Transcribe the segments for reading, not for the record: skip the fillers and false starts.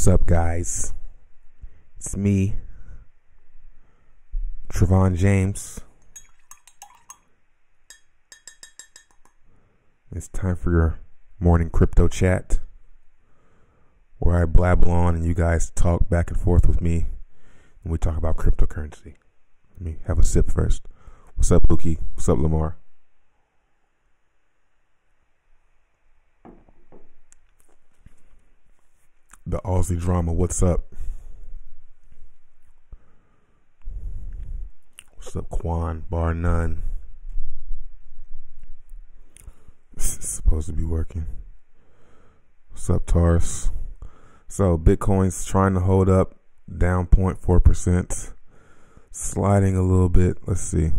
What's up, guys? It's me, Trevon James. It's time for your morning crypto chat, where I blabble on and you guys talk back and forth with me, and we talk about cryptocurrency. Let me have a sip first. What's up, Pookie? What's up, Lamar? The Aussie drama, what's up? What's up, Quan? Bar none. It's supposed to be working. What's up, Taurus? So, Bitcoin's trying to hold up, down 0.4%. Sliding a little bit. Let's see.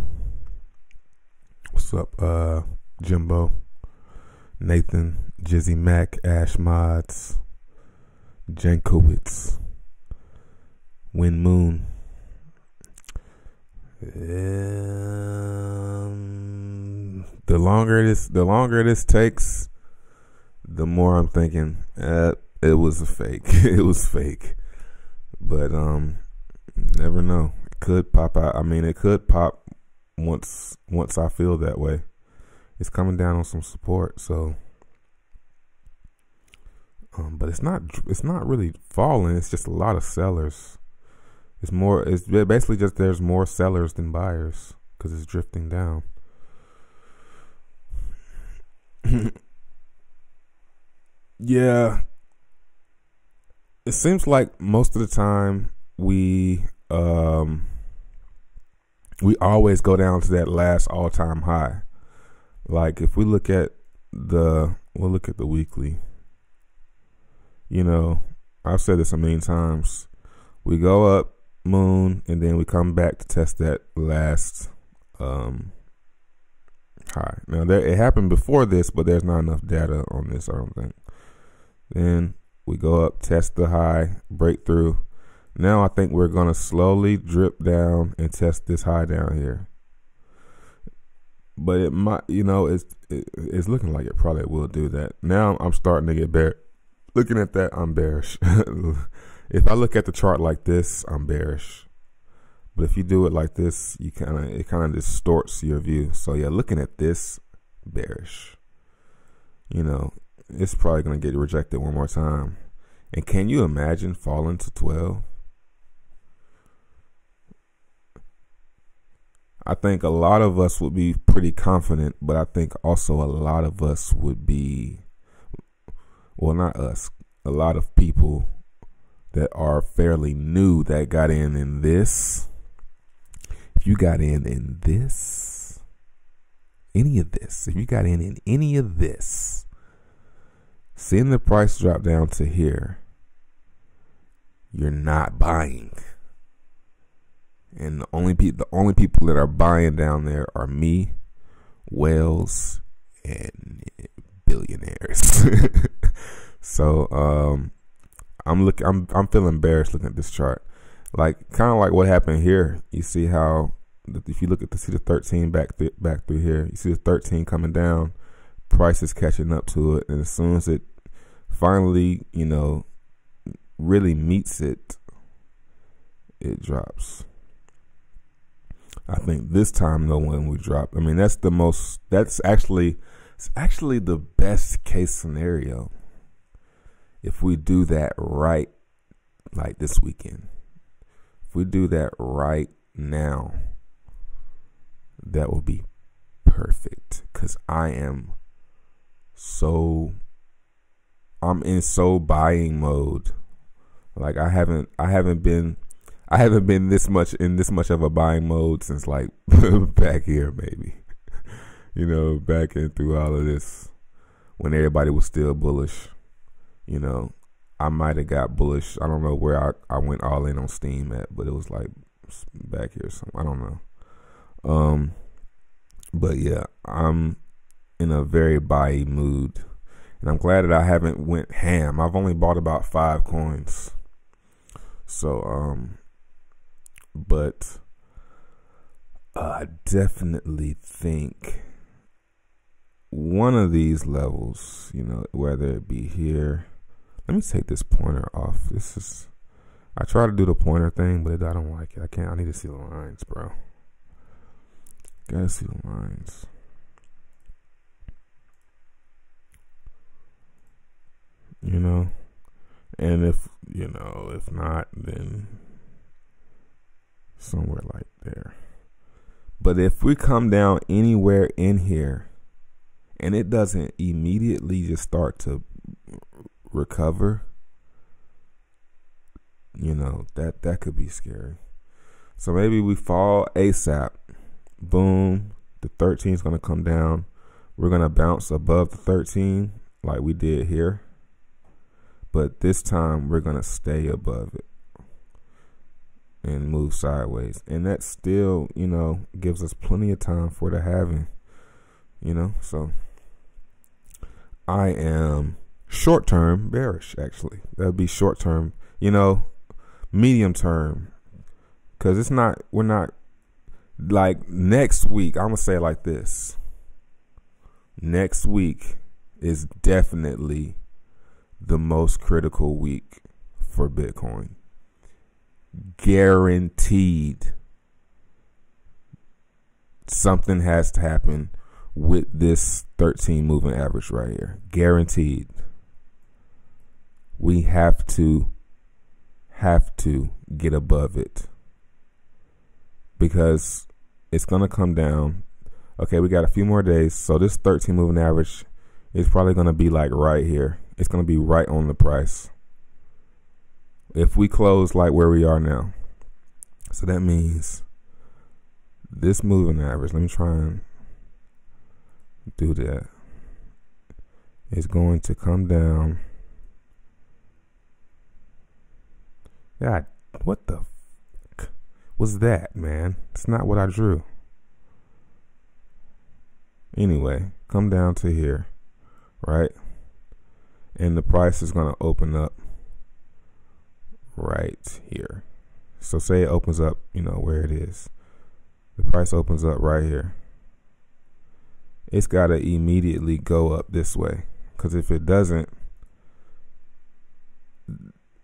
What's up, Jimbo? Nathan, Jizzy Mac, Ash Mods, Jankowitz, Win Moon. The longer this takes, the more I'm thinking it was a fake. It was fake. But never know. It could pop out. I mean, it could pop once I feel that way. It's coming down on some support, so but it's not really falling. It's just a lot of sellers. It's basically just there's more sellers than buyers because it's drifting down. Yeah, it seems like most of the time we always go down to that last all-time high. Like if we look at we'll look at the weekly. You know, I've said this a million times. We go up, moon, and then we come back to test that last high. Now, it happened before this, but there's not enough data on this, I don't think. Then we go up, test the high, break through. Now I think we're going to slowly drip down and test this high down here. But it might, it's looking like it probably will do that. Now I'm starting to get bearish. Looking at that, I'm bearish. If I look at the chart like this, I'm bearish. But if you do it like this, it kind of distorts your view. So yeah, looking at this, bearish. It's probably going to get rejected one more time. And can you imagine falling to 12? I think a lot of us would be pretty confident, but I think also a lot of us would be, well, not us, a lot of people that are fairly new that got in this. If you got in this, any of this, if you got in any of this, seeing the price drop down to here, you're not buying. And the only people that are buying down there are me, whales, and billionaires. So I'm feeling bearish looking at this chart. Like kind of like what happened here. You see how if you look at see the 13 back through here, you see the 13 coming down, price is catching up to it, and as soon as it finally really meets it, it drops. I think this time though, when we drop, I mean that's actually the best case scenario. If we do that right, like this weekend, if we do that right now, that will be perfect. Cause I'm in so buying mode. Like I haven't been this much of a buying mode since like back here, maybe. Back in through all of this when everybody was still bullish. I might have got bullish. I don't know where I went all in on Steem at, but it was like back here. I don't know. But yeah, I'm in a very buy mood, and I'm glad that I haven't went ham. I've only bought about 5 coins. So, but I definitely think one of these levels, whether it be here, Let me take this pointer off. I try to do the pointer thing, but I don't like it. I need to see the lines, bro. Gotta see the lines. You know? And if not, then somewhere like there. But if we come down anywhere in here and it doesn't immediately just start to recover, that could be scary. So maybe we fall ASAP. Boom. The 13 is going to come down. We're going to bounce above the 13 like we did here. But this time we're going to stay above it and move sideways. And that still, gives us plenty of time for the halving. So I am short-term bearish, actually. That would be short-term, medium term. Because we're not, like next week, I'm going to say it like this. Next week is definitely the most critical week for Bitcoin. Guaranteed. Something has to happen with this 13 moving average right here. Guaranteed. We have to get above it. Because it's going to come down. Okay, we got a few more days. So this 13 moving average is probably going to be like right here. It's going to be right on the price. If we close like where we are now. So that means this moving average, let me try and do that. It's going to come down. God, what the was that, man? It's not what I drew. Anyway, come down to here, right? And the price is going to open up right here. So say it opens up, where it is. The price opens up right here. It's got to immediately go up this way. Because if it doesn't,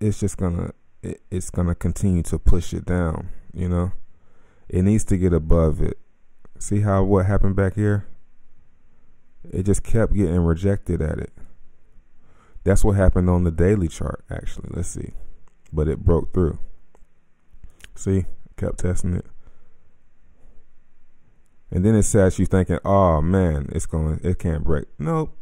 it's just going to continue to push it down. It needs to get above it. See what happened back here? It just kept getting rejected at it. That's what happened on the daily chart, actually. Let's see. But it broke through. See? Kept testing it. And then it says you thinking, oh man, it can't break. Nope.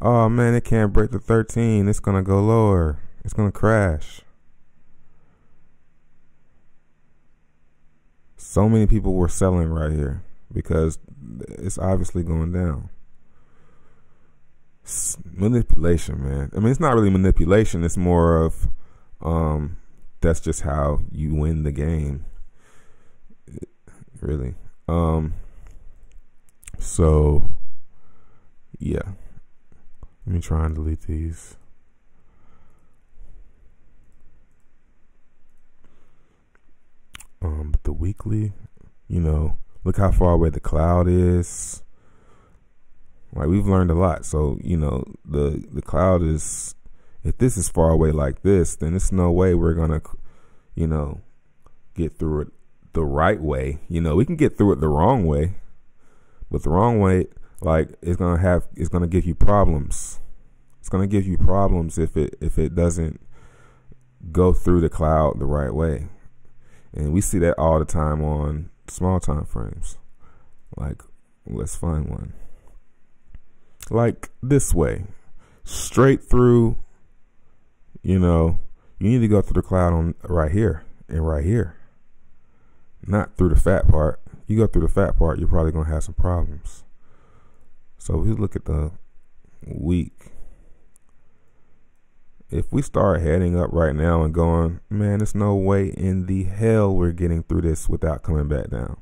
Oh man, it can't break the 13. It's gonna go lower. It's gonna crash. So many people were selling right here because it's obviously going down. It's manipulation, man. I mean, it's not really manipulation. It's more of that's just how you win the game. Really. So yeah. Let me try and delete these. But the weekly, look how far away the cloud is. Like, we've learned a lot. So, the cloud is, if this is far away like this, then there's no way we're going to, get through it the right way. We can get through it the wrong way. But the wrong way, like, it's going to give you problems. It's going to give you problems if it doesn't go through the cloud the right way. And we see that all the time on small time frames. Like, let's find one. Like this way. Straight through, you need to go through the cloud on right here and right here. Not through the fat part. You go through the fat part, you're probably going to have some problems. So we look at the week. If we start heading up right now and going, man, there's no way in the hell we're getting through this without coming back down.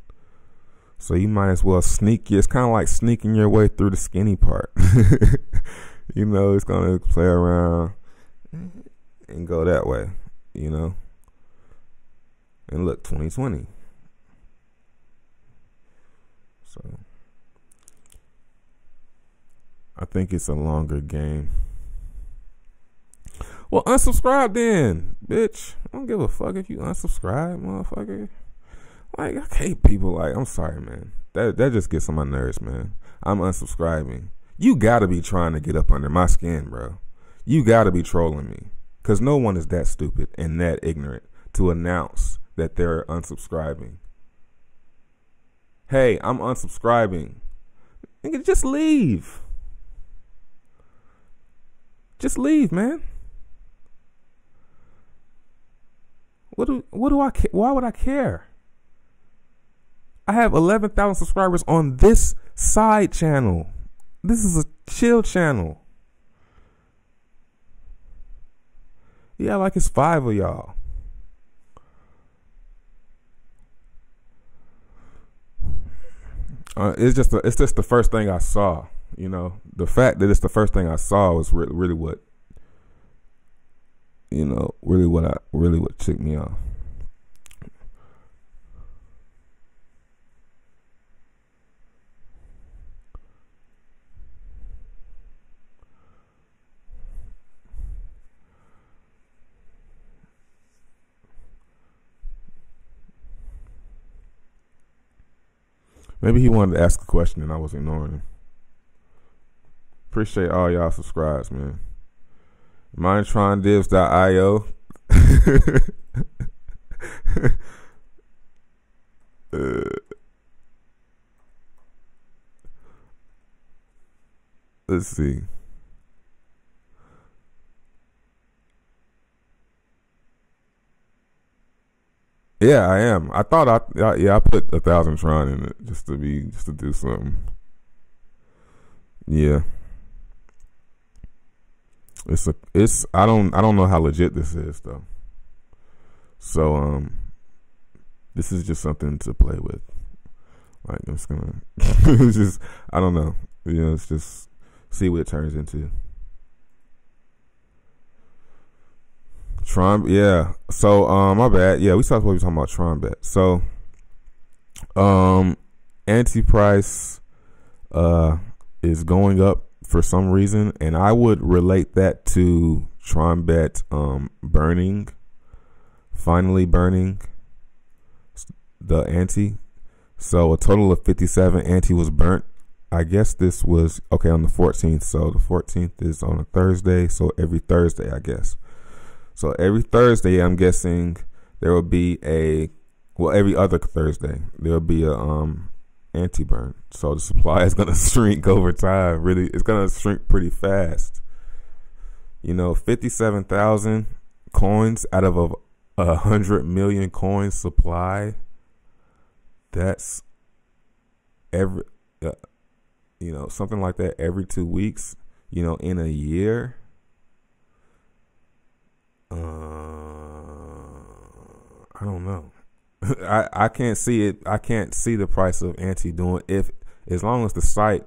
So you might as well sneak. It's kind of like sneaking your way through the skinny part. It's going to play around and go that way, And look, 2020. So I think it's a longer game. Well, unsubscribe then, bitch. I don't give a fuck if you unsubscribe, motherfucker. Like, I hate people. Like, I'm sorry, man. That just gets on my nerves, man. I'm unsubscribing. You gotta be trying to get up under my skin, bro. You gotta be trolling me. Because no one is that stupid and that ignorant to announce that they're unsubscribing. Hey, I'm unsubscribing. Nigga, just leave. Just leave, man. What do I care? Why would I care? I have 11,000 subscribers on this side channel. This is a chill channel. Yeah, like it's 5 of y'all. It's just the first thing I saw. You know, the fact that it's the first thing I saw was really what, you know, really what ticked me off. Maybe he wanted to ask a question and I was ignoring him. Appreciate all y'all subscribes, man. MindTronDivs.io. Let's see. Yeah, I am. I thought I put 1,000 Tron in it just to do something. Yeah. I don't know how legit this is though. So this is just something to play with. Like I'm just gonna it's just, I don't know. You know, it's just see what it turns into. Tron, yeah. So my bad. Yeah, we started talking about Tron bet. So Ante price is going up for some reason, and I would relate that to Tron bet finally burning the Ante. So a total of 57 Ante was burnt. I guess this was okay on the 14th. So the 14th is on a Thursday. So every Thursday, I guess. So every Thursday, I'm guessing there will be every other Thursday there will be a Ante burn. So the supply is gonna shrink over time. Really, it's gonna shrink pretty fast. You know, 57,000 coins out of a 100 million coin supply. That's every, you know, something like that every 2 weeks. You know, in a year. I don't know. I can't see it. I can't see the price of Ante doing as long as the site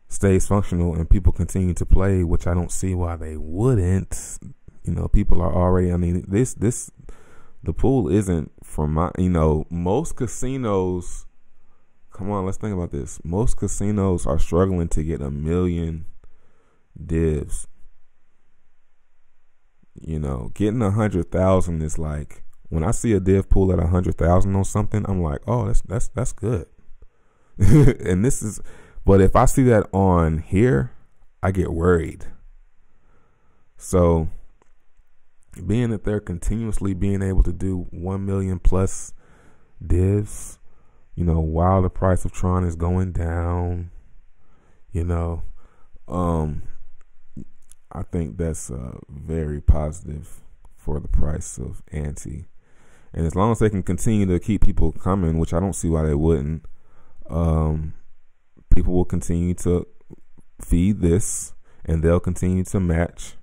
stays functional and people continue to play, which I don't see why they wouldn't. You know, people are already. I mean, the pool isn't for my. You know, most casinos. Come on, let's think about this. Most casinos are struggling to get 1 million divs. You know, getting 100,000 is like, when I see a div pool at 100,000 on something, I'm like, oh, that's good. And this is, but if I see that on here, I get worried. So, being that they're continuously being able to do 1 million plus divs, you know, while the price of Tron is going down, you know, I think that's very positive for the price of Ante. And as long as they can continue to keep people coming, which I don't see why they wouldn't, people will continue to feed this and they'll continue to match,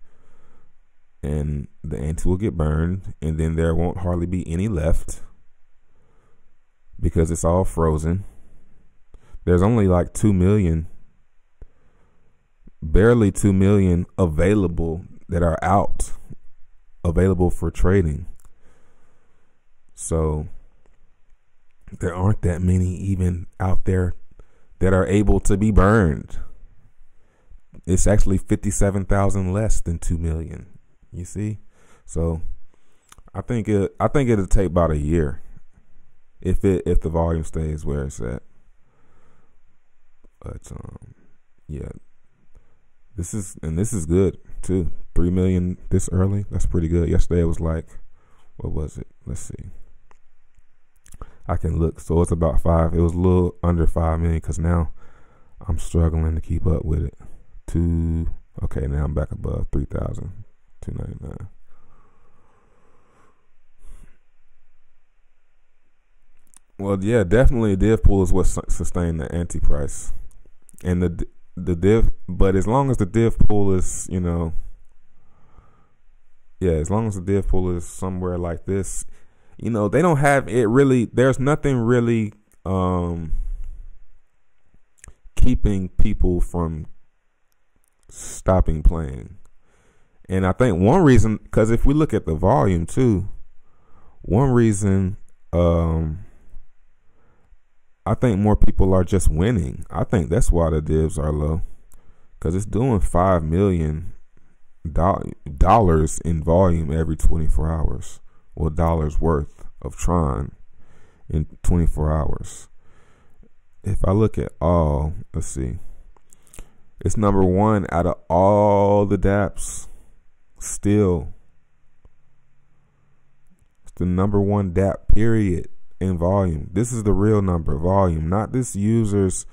and the Ante will get burned, and then there won't hardly be any left because it's all frozen. There's only like 2 million, barely 2 million available that are out, available for trading. So there aren't that many even out there that are able to be burned. It's actually 57,000 less than 2 million. You see, so I think it'll take about a year if the volume stays where it's at. But yeah, this is good too. 3 million this early. That's pretty good. Yesterday it was like, what was it? Let's see. I can look. So it's about 5. It was a little under 5 million because now I'm struggling to keep up with it. Okay, now I'm back above 3,000, 299. Well, yeah, definitely div pool is what sustained the Ante price, and the div. But as long as the div pool is, as long as the div pool is somewhere like this, they don't have it really. There's nothing really keeping people from stopping playing. And I think one reason, because if we look at the volume too, one reason I think more people are just winning. I think that's why the divs are low, because it's doing $5 million in volume every 24 hours. Well, dollars worth of Tron in 24 hours. If I look at all, let's see, it's number 1 out of all the dApps. Still, it's the number 1 dApp, period, in volume. This is the real number, volume, not this users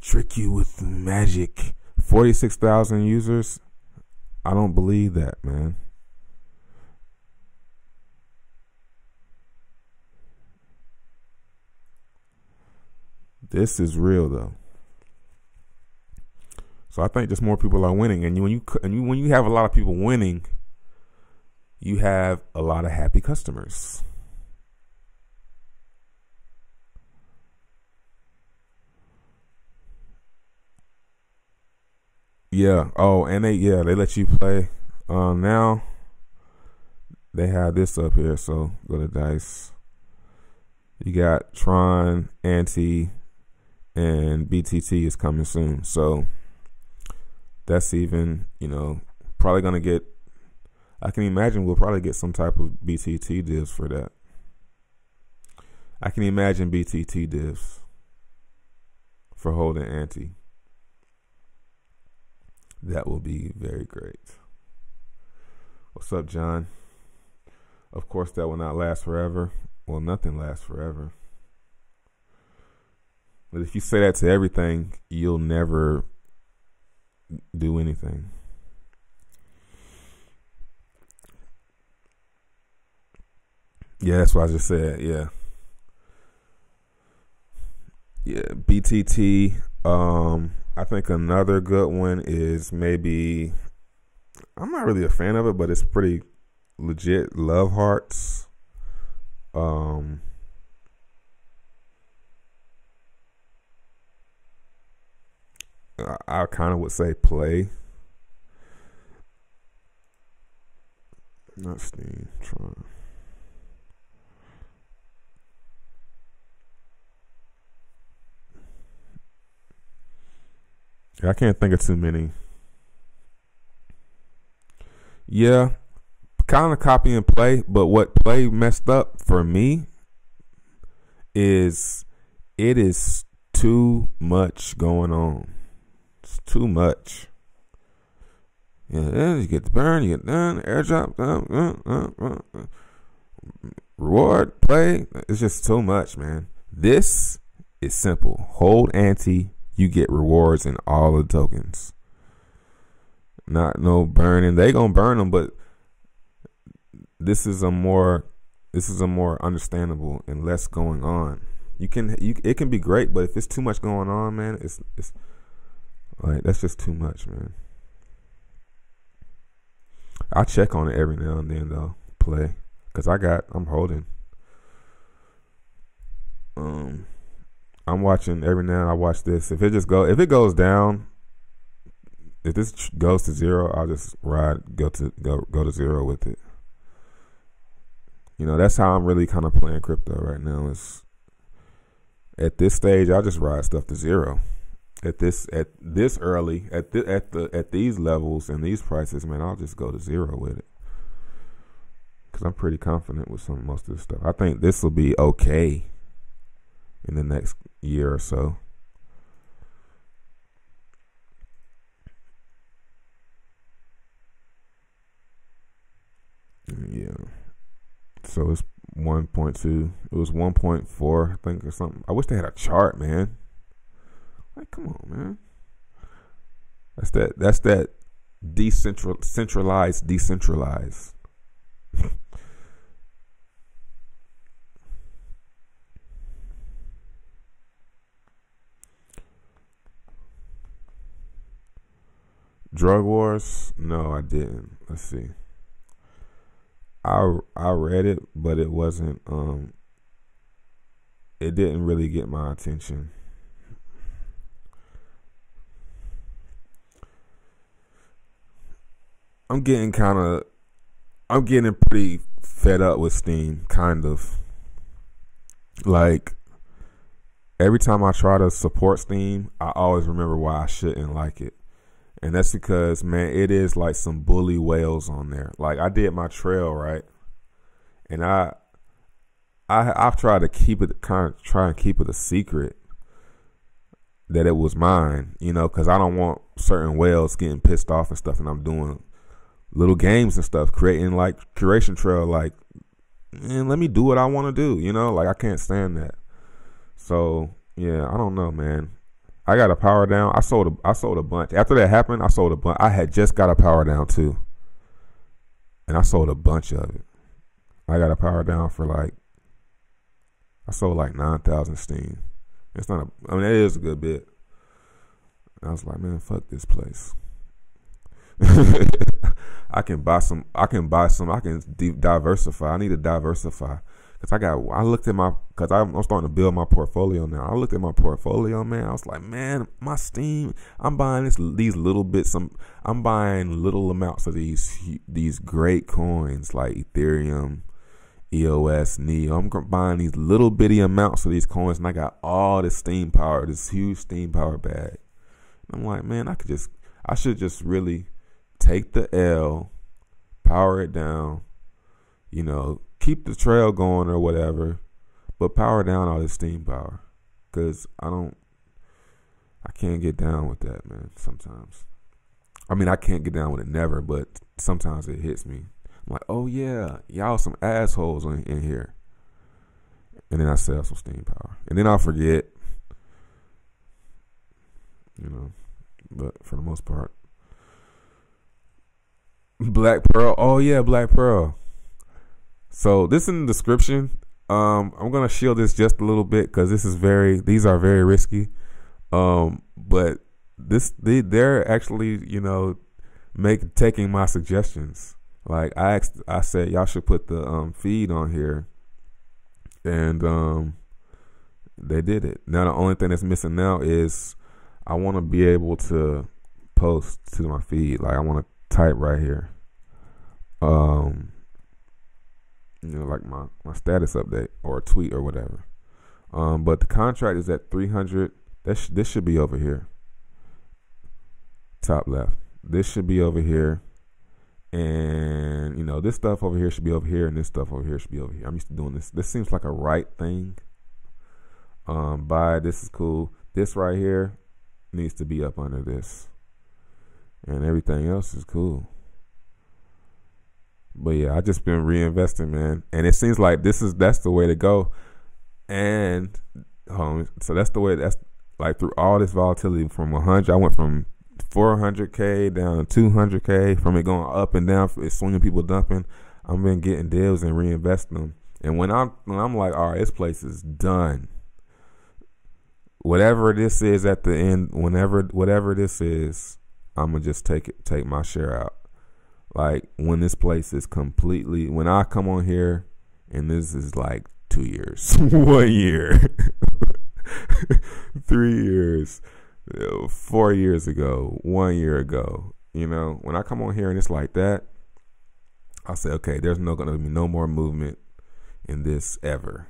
trick you with magic. 46,000 users. I don't believe that, man. This is real though. So I think just more people are winning, and when you have a lot of people winning, you have a lot of happy customers. Yeah. Oh, and they let you play. Now they have this up here. So go to Dice. You got Tron, Ante, and BTT is coming soon. So that's even, probably gonna get. I can imagine we'll probably get some type of BTT divs for that. I can imagine BTT divs for holding Ante. That will be very great. What's up, John? Of course, that will not last forever. Well, nothing lasts forever. But if you say that to everything, you'll never do anything. Yeah, that's what I just said. Yeah. Yeah, BTT. I think another good one is maybe, I'm not really a fan of it, but it's pretty legit, Love Hearts. I kind of would say Play. Not Steem. Tron. I can't think of too many. Yeah, kind of copy and play, but what Play messed up for me is it is too much going on. It's too much. Yeah, you get the burn, you get done, airdrop, reward, play. It's just too much, man. This is simple. Hold Ante. You get rewards in all the tokens. Not no burning. They gonna burn them, but this is a more understandable and less going on. It can be great, but if it's too much going on, man, it's like that's just too much, man. I check on it every now and then though. Play, cause I'm holding. I'm watching every now and I watch this. If it goes down, if this goes to 0, I'll just go to 0 with it. That's how I'm really kind of playing crypto right now. Is at this stage, I just ride stuff to 0. at this early at these levels and these prices, man, I'll just go to zero with it because I'm pretty confident with most of this stuff. I think this will be okay in the next year or so. Yeah. So it's 1.2. It was 1.4, I think, or something. I wish they had a chart, man. Like, come on, man. That's that decentralized. Drug wars? No, I didn't. Let's see. I read it, but it wasn't. It didn't really get my attention. I'm getting pretty fed up with Steem, kind of. Like, every time I try to support Steem, I always remember why I shouldn't like it. And that's because, man, it is like some bully whales on there. Like, I did my trail, right? And I've tried to keep it, try and keep it a secret that it was mine, because I don't want certain whales getting pissed off and stuff. And I'm doing little games and stuff, creating like curation trail, like, man, let me do what I want to do, like I can't stand that. So yeah, I don't know, man. I got a power down. I sold a bunch. After that happened, I sold a bunch. I had just got a power down too, and I sold a bunch of it. I got a power down for I sold like 9,000 Steem. It's not it is a good bit. And I was like, man, fuck this place. I can diversify. I need to diversify. Because I'm starting to build my portfolio now. I looked at my portfolio, man. I was like, man, my Steem, I'm buying these little bits. I'm buying little amounts of these great coins like Ethereum, EOS, NEO. I'm buying these little bitty amounts of these coins, and I got all this Steem power, this huge Steem power bag. And I'm like, man, I should just really take the L, power it down, keep the trail going or whatever, but power down all this Steem power, because I can't get down with that, man. Sometimes, I can't get down with it never, but sometimes it hits me. I'm like, oh yeah, y'all some assholes in here, and then I sell some Steem power, and then I'll forget, but for the most part. Black Pearl. Oh yeah, Black Pearl. So this in the description. I'm gonna shield this just a little bit because these are very risky. But they're actually taking my suggestions. Like I said, y'all should put the feed on here, and they did it. Now the only thing that's missing now is I want to be able to post to my feed. Like I want to type right here. Like my status update or a tweet or whatever. But the contract is at 300. This should be over here. Top left. This should be over here. And this stuff over here should be over here, and this stuff over here should be over here. I'm used to doing this. This seems like a right thing. Buy, this is cool. This right here needs to be up under this. And everything else is cool. But yeah, I just been reinvesting, man, and it seems like that's the way to go. And so that's the way. That's like through all this volatility from 100, I went from 400K down to 200K. From it going up and down, it's swinging, people dumping. I've been getting deals and reinvesting them. And when I'm like, all right, this place is done. Whatever this is at the end, whatever this is, I'm gonna just take my share out. Like when this place is completely, when I come on here, and this is like 2 years, 1 year, 3 years, 4 years ago, 1 year ago, when I come on here and it's like that, I say, okay, there's going to be no more movement in this ever.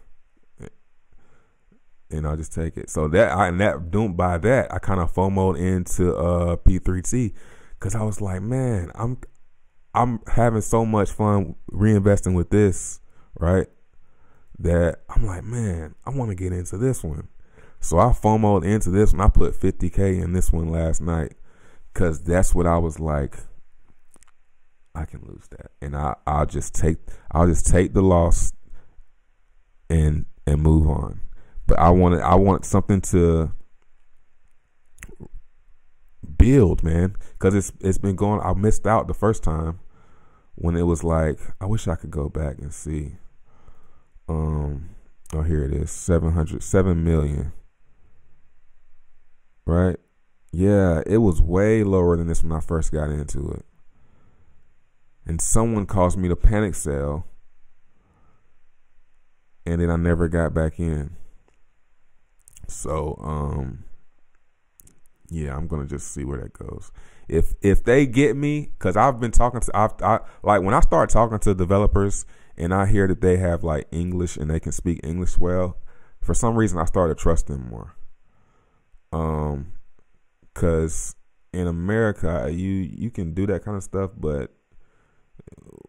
and I'll just take it. So don't buy that. I kind of FOMO'd into P3T because I was like, man, I'm having so much fun reinvesting with this, right? That I'm like, man, I want to get into this one. So I FOMO'd into this one. I put 50K in this one last night because that's what I was like. I can lose that, and I'll just take the loss and move on. But I want something to build, man, because it's been going. I missed out the first time when it was like, I wish I could go back and see. Oh, here it is, 7 million, right? Yeah, it was way lower than this when I first got into it. And someone caused me to panic sell, and then I never got back in. So, yeah, I'm gonna just see where that goes. If they get me, because I've been talking to, I like when I start talking to developers and I hear that they have like English and they can speak English well, for some reason I started to trust them more. Because in America, you can do that kind of stuff, but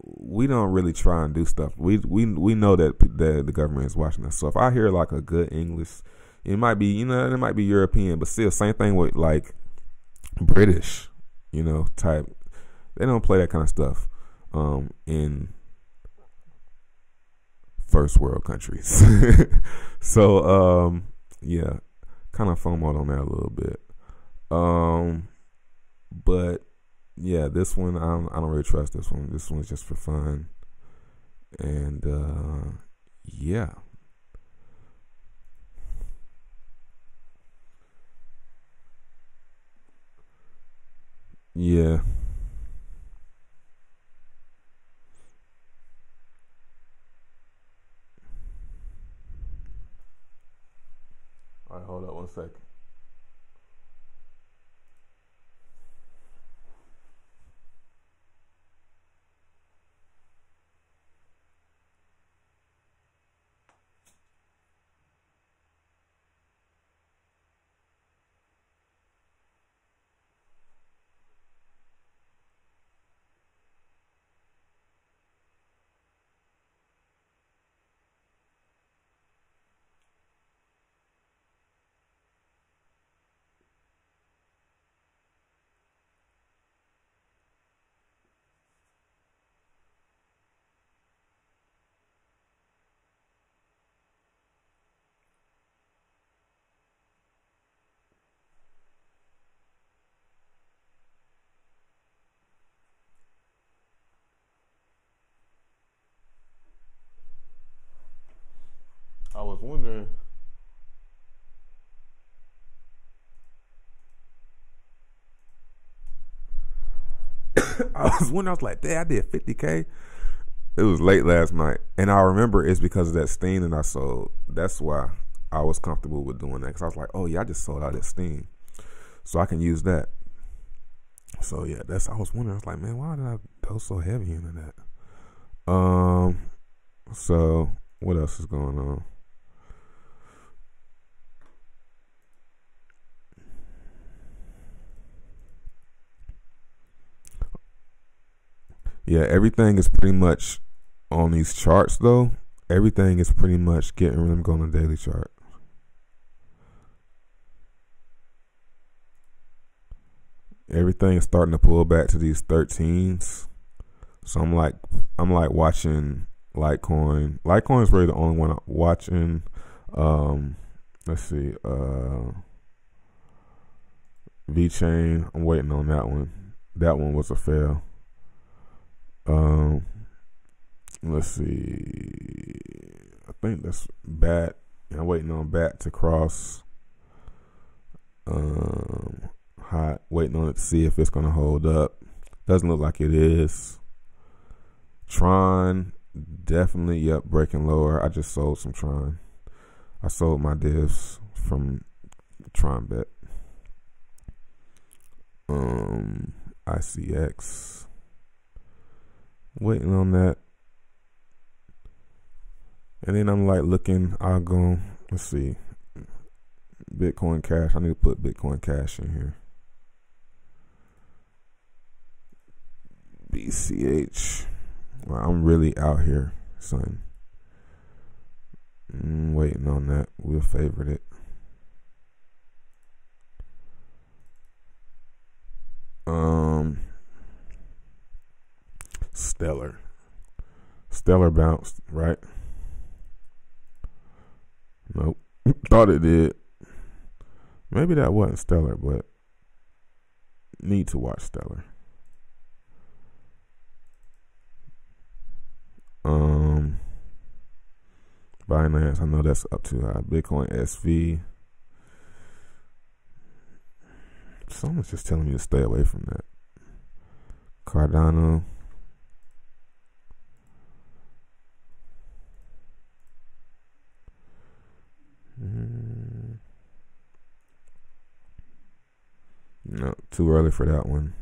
we don't really try and do stuff. We know that the government is watching us. So if I hear like a good English, it might be, it might be European, but still same thing with like British, type. They don't play that kind of stuff in first world countries. So yeah, kind of FOMO'd on that a little bit. But yeah, this one I don't really trust this one. This one's just for fun, and yeah. Yeah. All right, hold up 1 second. I was wondering. I was like, "Dang, I did 50K." It was late last night, and I remember it's because of that Steem that I sold. That's why I was comfortable with doing that, because I was like, "Oh yeah, I just sold out that Steem, so I can use that." So yeah, I was wondering. I was like, "Man, why did I go so heavy into that?" So what else is going on? Yeah, everything is pretty much on these charts though. Everything is pretty much getting them going on the daily chart. Everything is starting to pull back to these 13s. So I'm like watching Litecoin. Litecoin is really the only one I'm watching. Let's see. VeChain. I'm waiting on that one. That one was a fail. Let's see. I think that's BAT. I'm waiting on BAT to cross. Hot. Waiting on it to see if it's gonna hold up. Doesn't look like it is. Tron, definitely, yep, breaking lower. I just sold some Tron. I sold my divs from Tron Bet. ICX. Waiting on that. And then I'm like looking, I'll go, let's see. Bitcoin Cash. I need to put Bitcoin Cash in here. BCH. Well, I'm really out here, son. Waiting on that. We'll favorite it. Stellar. Stellar bounced, right? Nope. Thought it did. Maybe that wasn't Stellar, but need to watch Stellar. Binance, I know that's up too high. Bitcoin SV. Someone's just telling me to stay away from that. Cardano. No, too early for that one.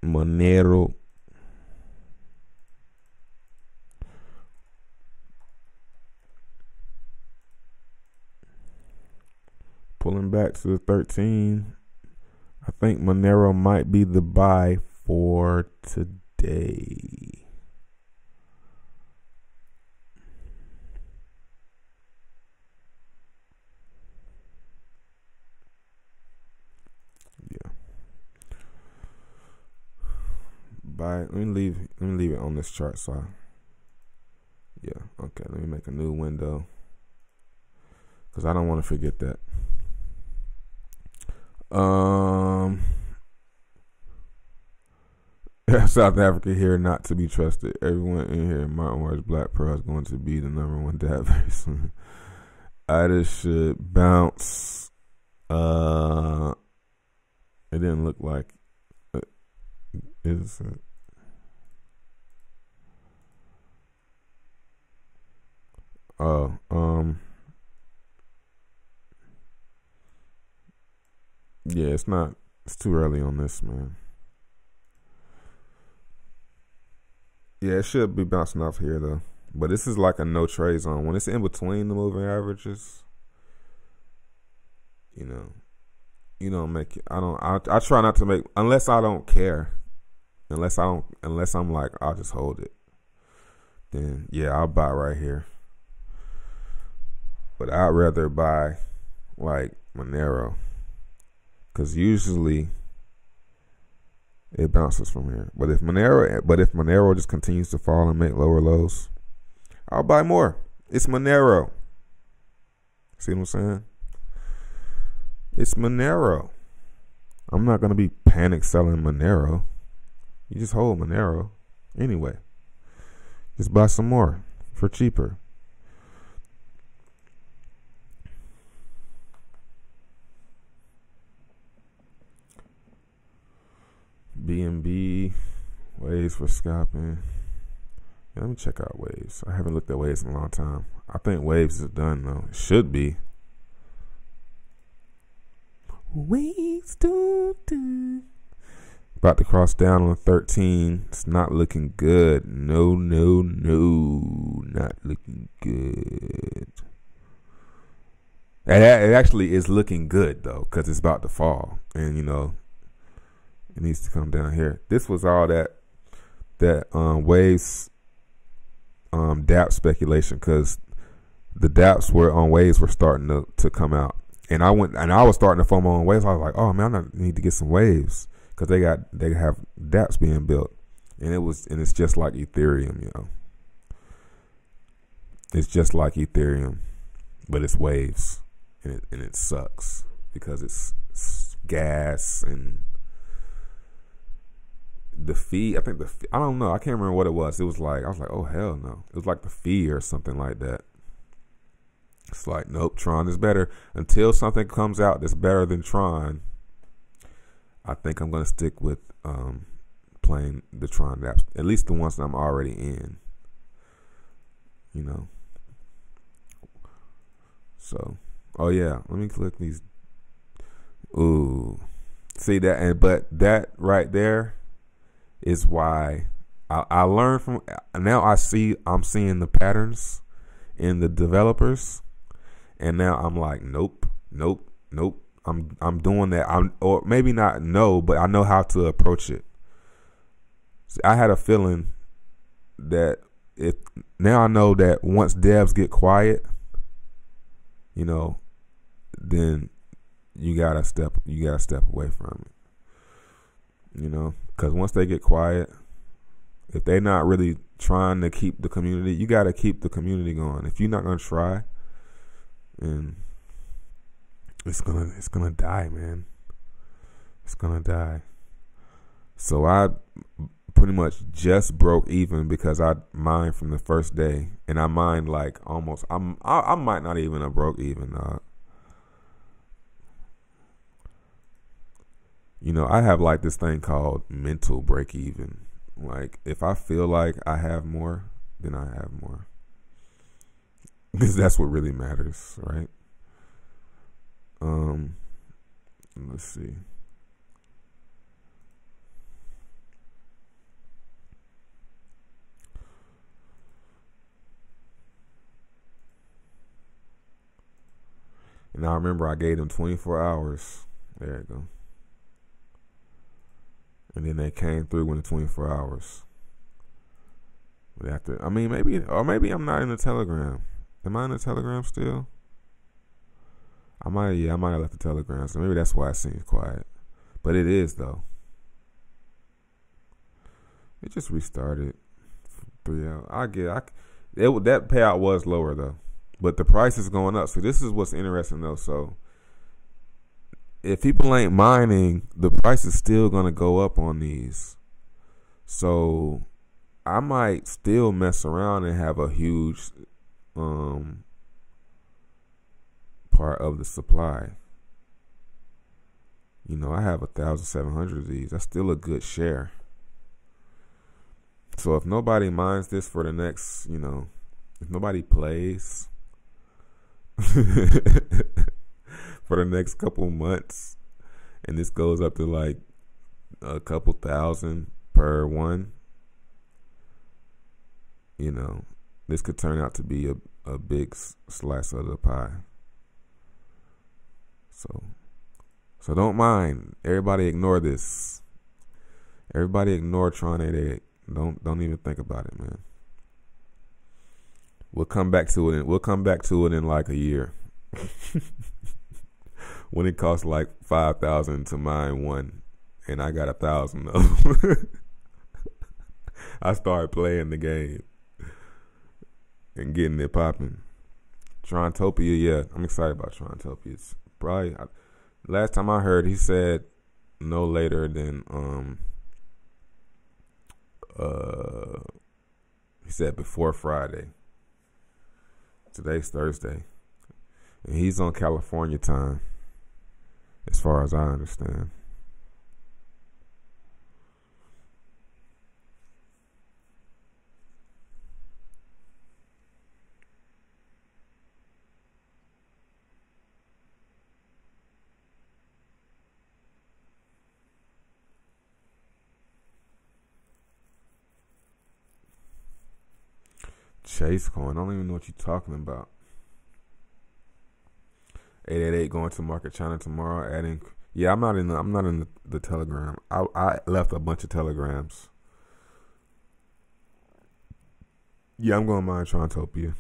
Monero. Pulling back to the 13. I think Monero might be the buy for today. Yeah. Buy. Let me leave it on this chart. Yeah. Okay. Let me make a new window because I don't want to forget that. South Africa here not to be trusted. Everyone in here, Martin Watch Black Pearl is going to be the #1 dab very soon. IDA should bounce. It didn't look like is it? Yeah, it's too early on this, man. Yeah, it should be bouncing off here though. But this is like a no trade zone. When it's in between the moving averages, you don't make it. I try not to make, unless I don't care. Unless I'm like, I'll just hold it. Then yeah, I'll buy right here. But I'd rather buy like Monero. Because usually it bounces from here. But if Monero just continues to fall and make lower lows, I'll buy more. It's Monero. See what I'm saying? It's Monero. I'm not going to be panic selling Monero. You just hold Monero. Anyway, just buy some more for cheaper. BNB, Waves for scalping. Yeah, let me check out Waves. I haven't looked at Waves in a long time. I think Waves is done though. It should be. Waves do. About to cross down on 13. It's not looking good. No, not looking good. And it actually is looking good though, because it's about to fall, and it needs to come down here. This was all that Waves DApp speculation, because the DApps were on Waves were starting to come out, and I was starting to FOMO on Waves. I was like, oh man, I need to get some Waves because they have DApps being built, and it's just like Ethereum, It's just like Ethereum, but it's Waves, and it sucks because it's gas and the fee. I think I don't know. I can't remember what it was. It was like, I was like, oh hell no. It was like the fee or something like that. It's like, nope, Tron is better. Until something comes out that's better than Tron, I think I'm gonna stick with playing the Tron apps, at least the ones that I'm already in. So, oh yeah, let me click these. Ooh, see that, but that right there is why I learned from. Now I'm seeing the patterns in the developers, And now I'm like, nope, nope, nope. I'm doing that. Or maybe not no, but I know how to approach it. See, I had a feeling that now I know that once devs get quiet, you know, then you gotta step away from it. You know, because once they get quiet, if they're not really trying to keep the community, you gotta keep the community going. If you're not gonna try, and it's gonna die, man. It's gonna die. So I pretty much just broke even because I mined from the first day, and I mined like almost. I might not even have broke even. You know, I have like this thing called mental break even. Like if I feel like I have more, then I have more, because that's what really matters, right? Let's see. And I remember I gave them 24 hours. There you go. And then they came through in the 24 hours. But after, I mean, maybe I'm not in the Telegram. Am I in the Telegram still? I might have left the Telegram, so maybe that's why it seems quiet. But it is though. It just restarted 3 hours. That payout was lower though, but the price is going up. So this is what's interesting though. So if people ain't mining, the price is still gonna go up on these. So I might still mess around and have a huge part of the supply. You know, I have 1,700 of these. That's still a good share. So if nobody mines this for the next, you know, if nobody plays for the next couple months, and this goes up to like a couple thousand per one, you know, this could turn out to be a big slice of the pie. So don't mind. Everybody ignore this. Everybody ignore Tron 88. Don't even think about it, man. We'll come back to it. We'll come back to it in like a year, when it costs like 5,000 to mine one, and I got 1,000 of them. I started playing the game and getting it popping. Trontopia, yeah, I'm excited about Trontopia. It's probably, last time I heard, he said no later than he said before Friday. Today's Thursday, and he's on California time, as far as I understand. Chase coin. I don't even know what you're talking about. 888 going to market China tomorrow. Adding. Yeah, I'm not in the Telegram. I left a bunch of telegrams. Yeah, I'm going to mine Trontopia.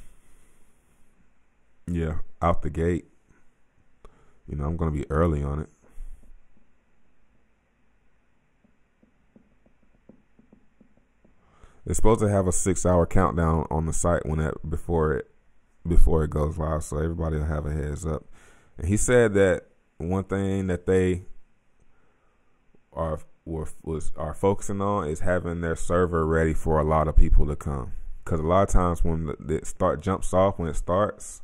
Yeah, out the gate. You know, I'm going to be early on it. It's supposed to have a 6-hour countdown on the site before it goes live, so everybody will have a heads up. And he said that one thing that they are focusing on is having their server ready for a lot of people to come. Because a lot of times when jumps off when it starts,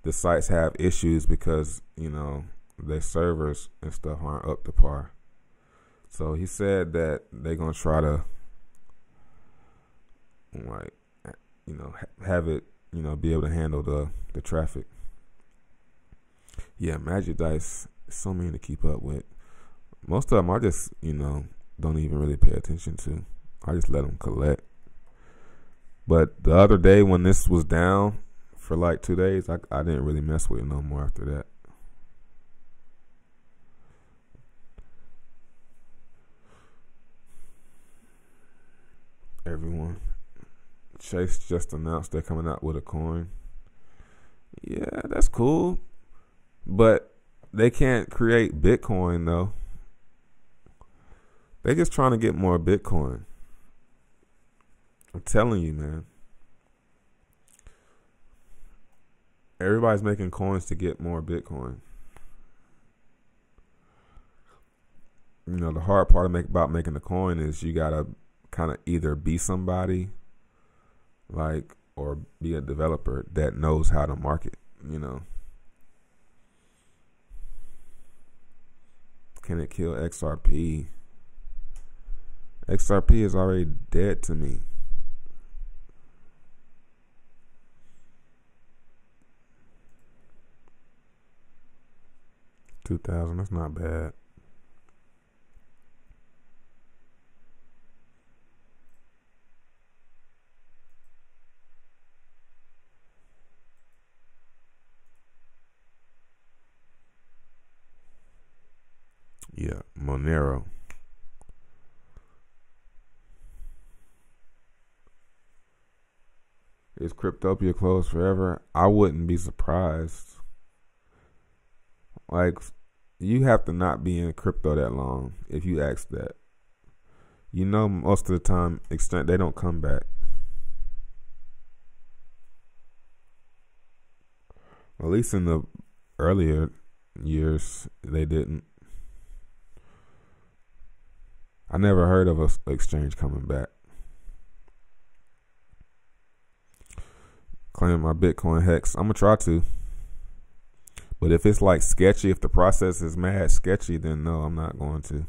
the sites have issues because, you know, their servers and stuff aren't up to par. So he said that they're gonna try to, like, you know, have it, you know, be able to handle the traffic. Yeah, Magic Dice, so many to keep up with. Most of them I just, you know, don't even really pay attention to. I just let them collect. But the other day when this was down for like 2 days. I didn't really mess with it no more after that. Everyone. Chase just announced they're coming out with a coin. Yeah, that's cool. But they can't create Bitcoin though. They're just trying to get more Bitcoin. I'm telling you, man. Everybody's making coins to get more Bitcoin. You know, the hard part about making a coin is you gotta kind of either be somebody, like, or be a developer that knows how to market. You know, can it kill XRP? XRP is already dead to me. $2,000, that's not bad. Yeah, Monero. Is Cryptopia closed forever? I wouldn't be surprised. Like, you have to not be in crypto that long if you ask that. You know, most of the time, they don't come back. At least in the earlier years, they didn't. I never heard of an exchange coming back. Claim my Bitcoin hex. I'm going to try to. But if it's like sketchy, if the process is mad sketchy, then no, I'm not going to.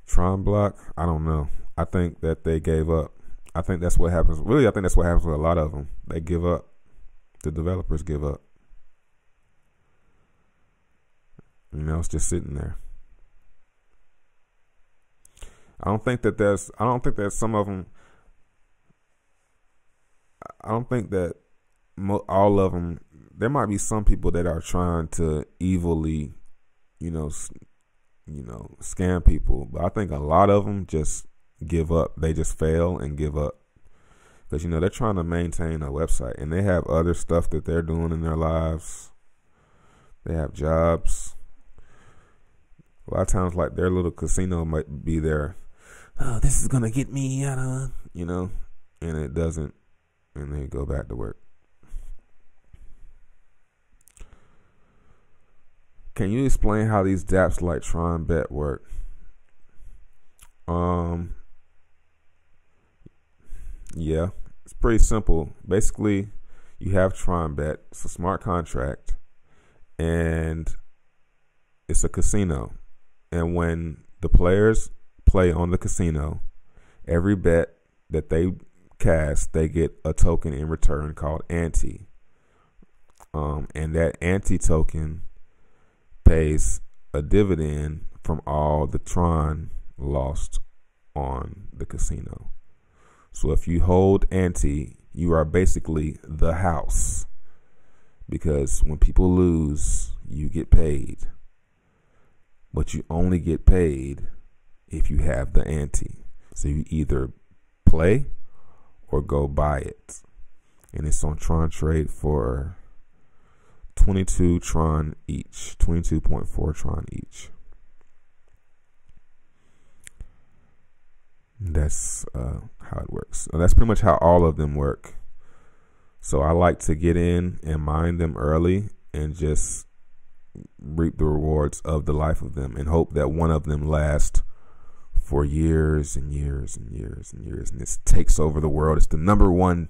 Tron block? I don't know. I think that they gave up. I think that's what happens. Really, I think that's what happens with a lot of them. They give up. The developers give up. You know, it's just sitting there. I don't think that some of them, I don't think that all of them, there might be some people that are trying to evilly, scam people. But I think a lot of them just give up. They just fail and give up. Because, they're trying to maintain a website. And they have other stuff that they're doing in their lives. They have jobs. A lot of times, like, their little casino might be there. Oh, this is going to get me out of, and it doesn't. And they go back to work. Can you explain how these dApps like Tron Bet work? Yeah, it's pretty simple. Basically, you have Tron Bet. It's a smart contract, and it's a casino. And when the players play on the casino, every bet that they cast, they get a token in return called Ante. And that Ante token pays a dividend from all the Tron lost on the casino. So if you hold Ante, you are basically the house, because when people lose, you get paid, but you only get paid if you have the Ante. So you either play or go buy it, and it's on Tron Trade for 22 Tron each, 22.4 Tron each. That's how it works. That's pretty much how all of them work. So I like to get in and mine them early and just reap the rewards of the life of them, and hope that one of them lasts for years and years and years and years, and it takes over the world. It's the number one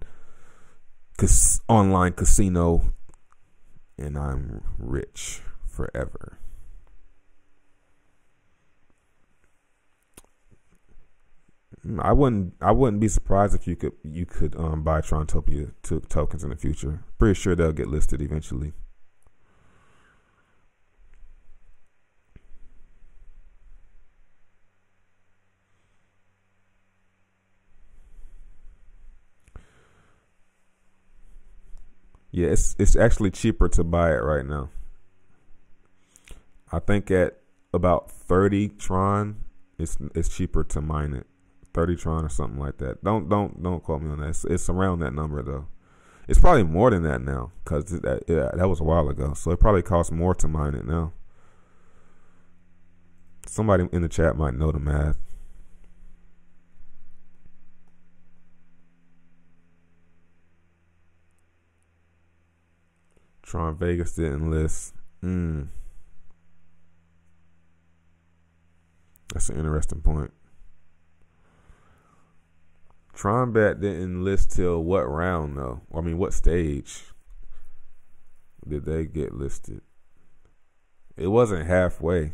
online casino, and I'm rich forever. I wouldn't be surprised if you could buy Trontopia tokens in the future. Pretty sure they'll get listed eventually. Yeah, it's actually cheaper to buy it right now. I think at about 30 Tron, it's cheaper to mine it. 30 Tron or something like that. Don't quote me on that. It's around that number though. It's probably more than that now because that was a while ago. So it probably costs more to mine it now. Somebody in the chat might know the math. Tron Vegas didn't list. That's an interesting point. Tron Bet didn't list till what round though? I mean, what stage did they get listed? It wasn't halfway.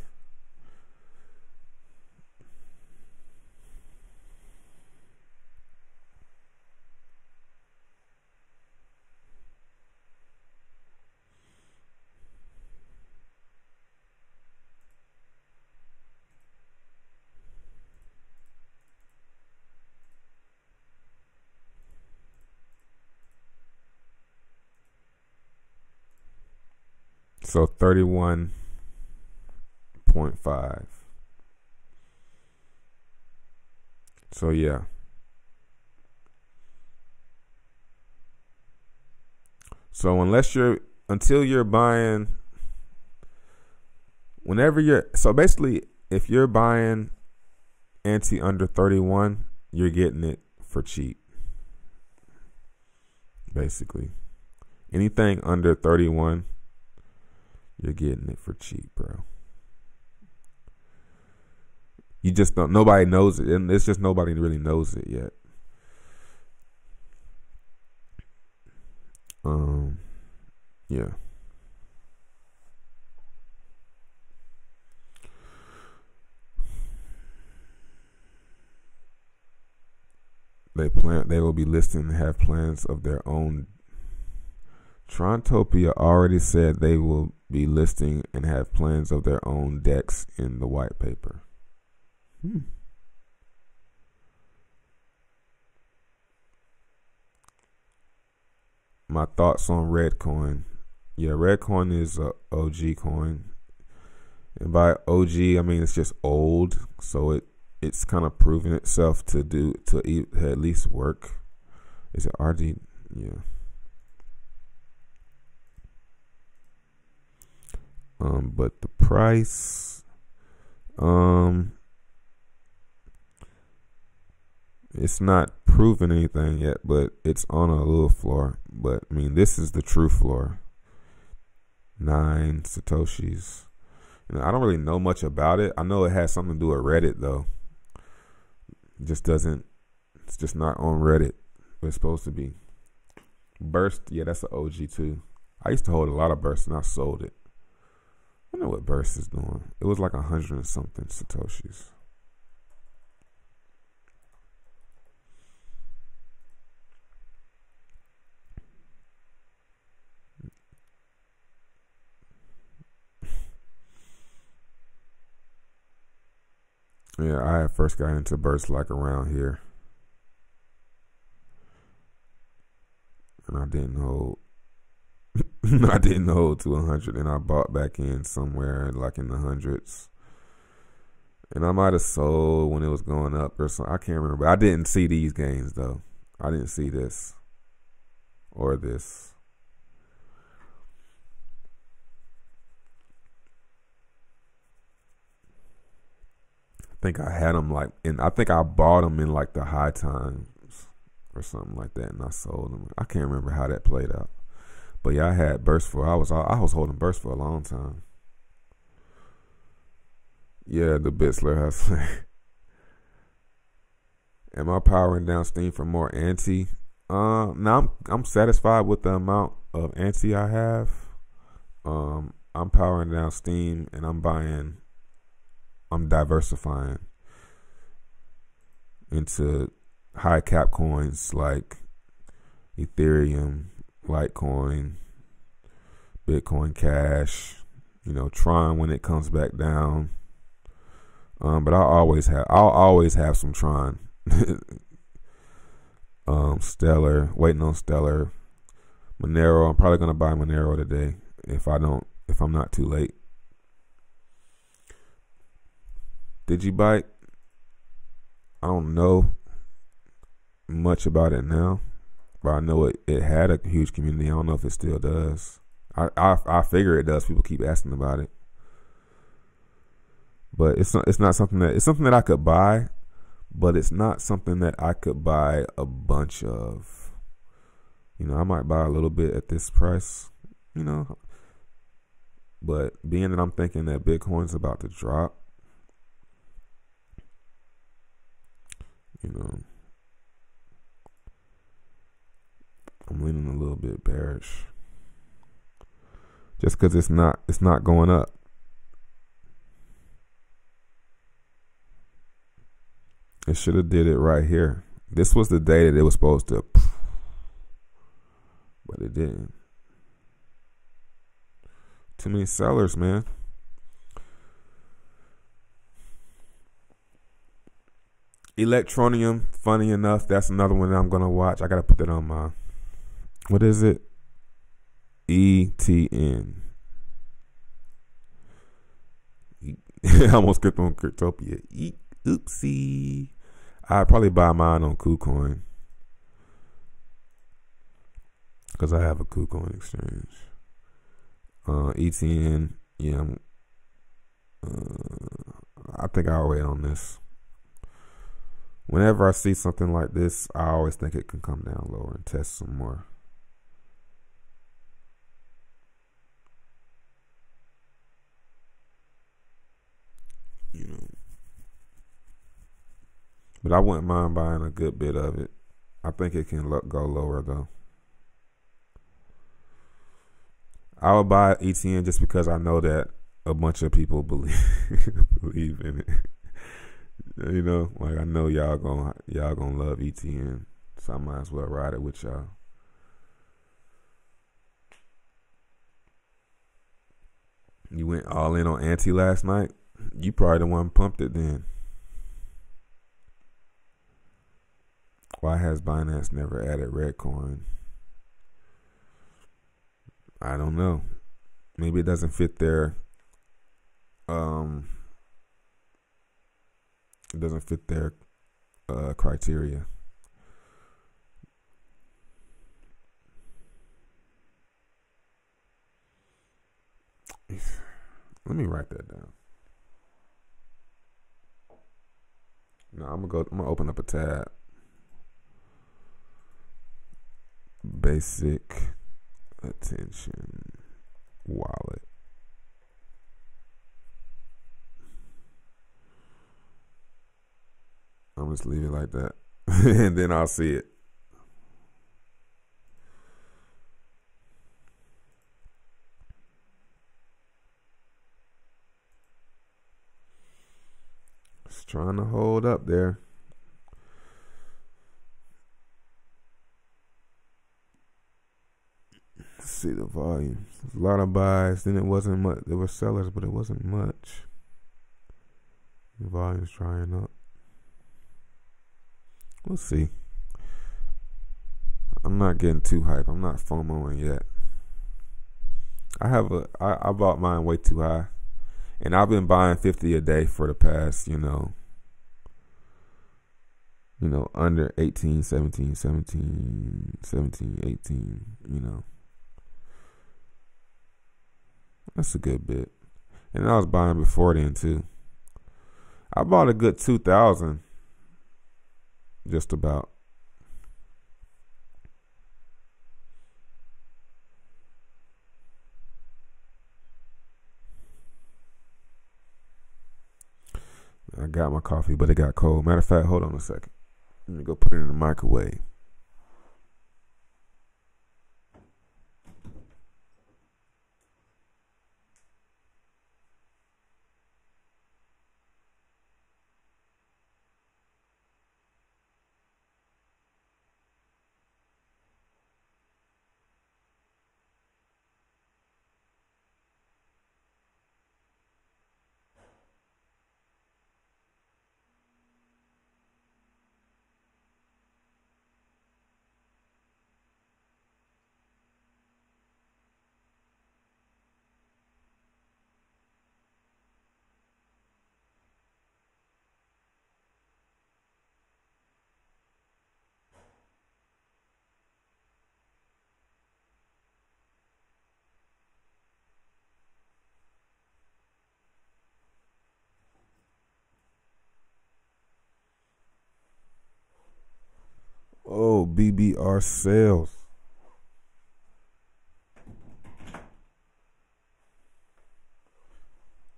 So 31.5. So yeah. So until you're buying, basically if you're buying Ante under 31, you're getting it for cheap. Basically. Anything under 31, you're getting it for cheap, bro. You just don't. Nobody knows it, and it's just nobody really knows it yet. Yeah. They will be listing and have plans of their own. Trontopia already said they will be listing and have plans of their own decks in the white paper. My thoughts on Red Coin. Yeah, Red Coin is a OG coin. And by OG, I mean it's just old, so it's kind of proven itself to at least work. Is it RD? Yeah. But the price, it's not proven anything yet, but it's on a little floor. But I mean, this is the true floor. 9 Satoshis. And I don't really know much about it. I know it has something to do with Reddit though. It's just not on Reddit, but it's supposed to be. Burst, yeah, that's an OG too. I used to hold a lot of Burst and I sold it. I don't know what Burst is doing. It was like 100 and something Satoshis. Yeah, I first got into Burst like around here. And I didn't hold. I didn't hold to 100, and I bought back in somewhere like in the hundreds. And I might have sold when it was going up or something. I can't remember. I didn't see these gains though. I didn't see this or this. I think I had them I think I bought them in like the high times or something like that, and I sold them. I can't remember how that played out. But yeah, I had Burst I was holding Burst for a long time. Yeah, the Bitzler has. Am I powering down Steem for more Ante? No, I'm satisfied with the amount of Ante I have. I'm powering down Steem and I'm diversifying into high cap coins like Ethereum, Litecoin, Bitcoin Cash, Tron when it comes back down. But I'll always have some Tron. Stellar, waiting on Stellar. Monero. I'm probably gonna buy Monero today if I'm not too late. Digibyte. I don't know much about it now, but I know it had a huge community. I don't know if it still does. I figure it does. People keep asking about it, but it's not something that I could buy, but it's not something that I could buy a bunch of. I might buy a little bit at this price, but being that I'm thinking that Bitcoin's about to drop, I'm leaning a little bit bearish, just because it's not going up. It should have did it right here. This was the day that it was supposed to, but it didn't. Too many sellers, man. Electronium, funny enough, that's another one that I'm gonna watch. I gotta put that on my, what is it? ETN. I almost skipped on Cryptopia. Oopsie. I'd probably buy mine on KuCoin because I have a KuCoin exchange. ETN, yeah. I think I'll wait on this. Whenever I see something like this, I always think it can come down lower and test some more. But I wouldn't mind buying a good bit of it. I think it can go lower though. I would buy ETN just because I know that a bunch of people believe in it. Like I know y'all gonna love ETN, so I might as well ride it with y'all. You went all in on Ante last night. You probably the one pumped it then. Why has Binance never added Redcoin? I don't know. Maybe it doesn't fit their criteria. Let me write that down. No, I'm gonna open up a tab. Basic attention wallet. I'm just leave it like that. And then I'll see it. It's trying to hold up there. Let's see the volume. There's a lot of buys. Then it wasn't much. There were sellers, but it wasn't much. The volume's drying up. We'll see. I'm not getting too hype. I'm not FOMOing yet. I bought mine way too high. And I've been buying 50 a day for the past, under 18, 17, 18, That's a good bit. And I was buying before then too. I bought a good 2,000. Just about. I got my coffee, but it got cold. Matter of fact, hold on a second. Let me go put it in the microwave. BBR Sales.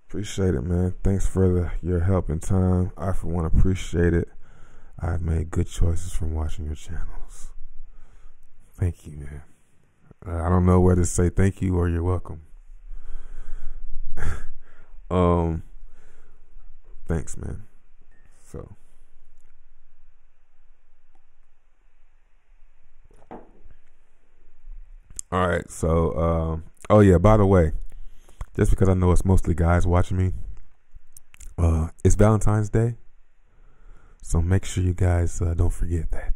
Appreciate it, man. Thanks for your help and time. I, for one, appreciate it. I've made good choices from watching your channels. Thank you, man. I don't know whether to say thank you or you're welcome. Thanks, man. So, all right. So, oh yeah. By the way, just because I know it's mostly guys watching me, it's Valentine's Day, so make sure you guys don't forget that.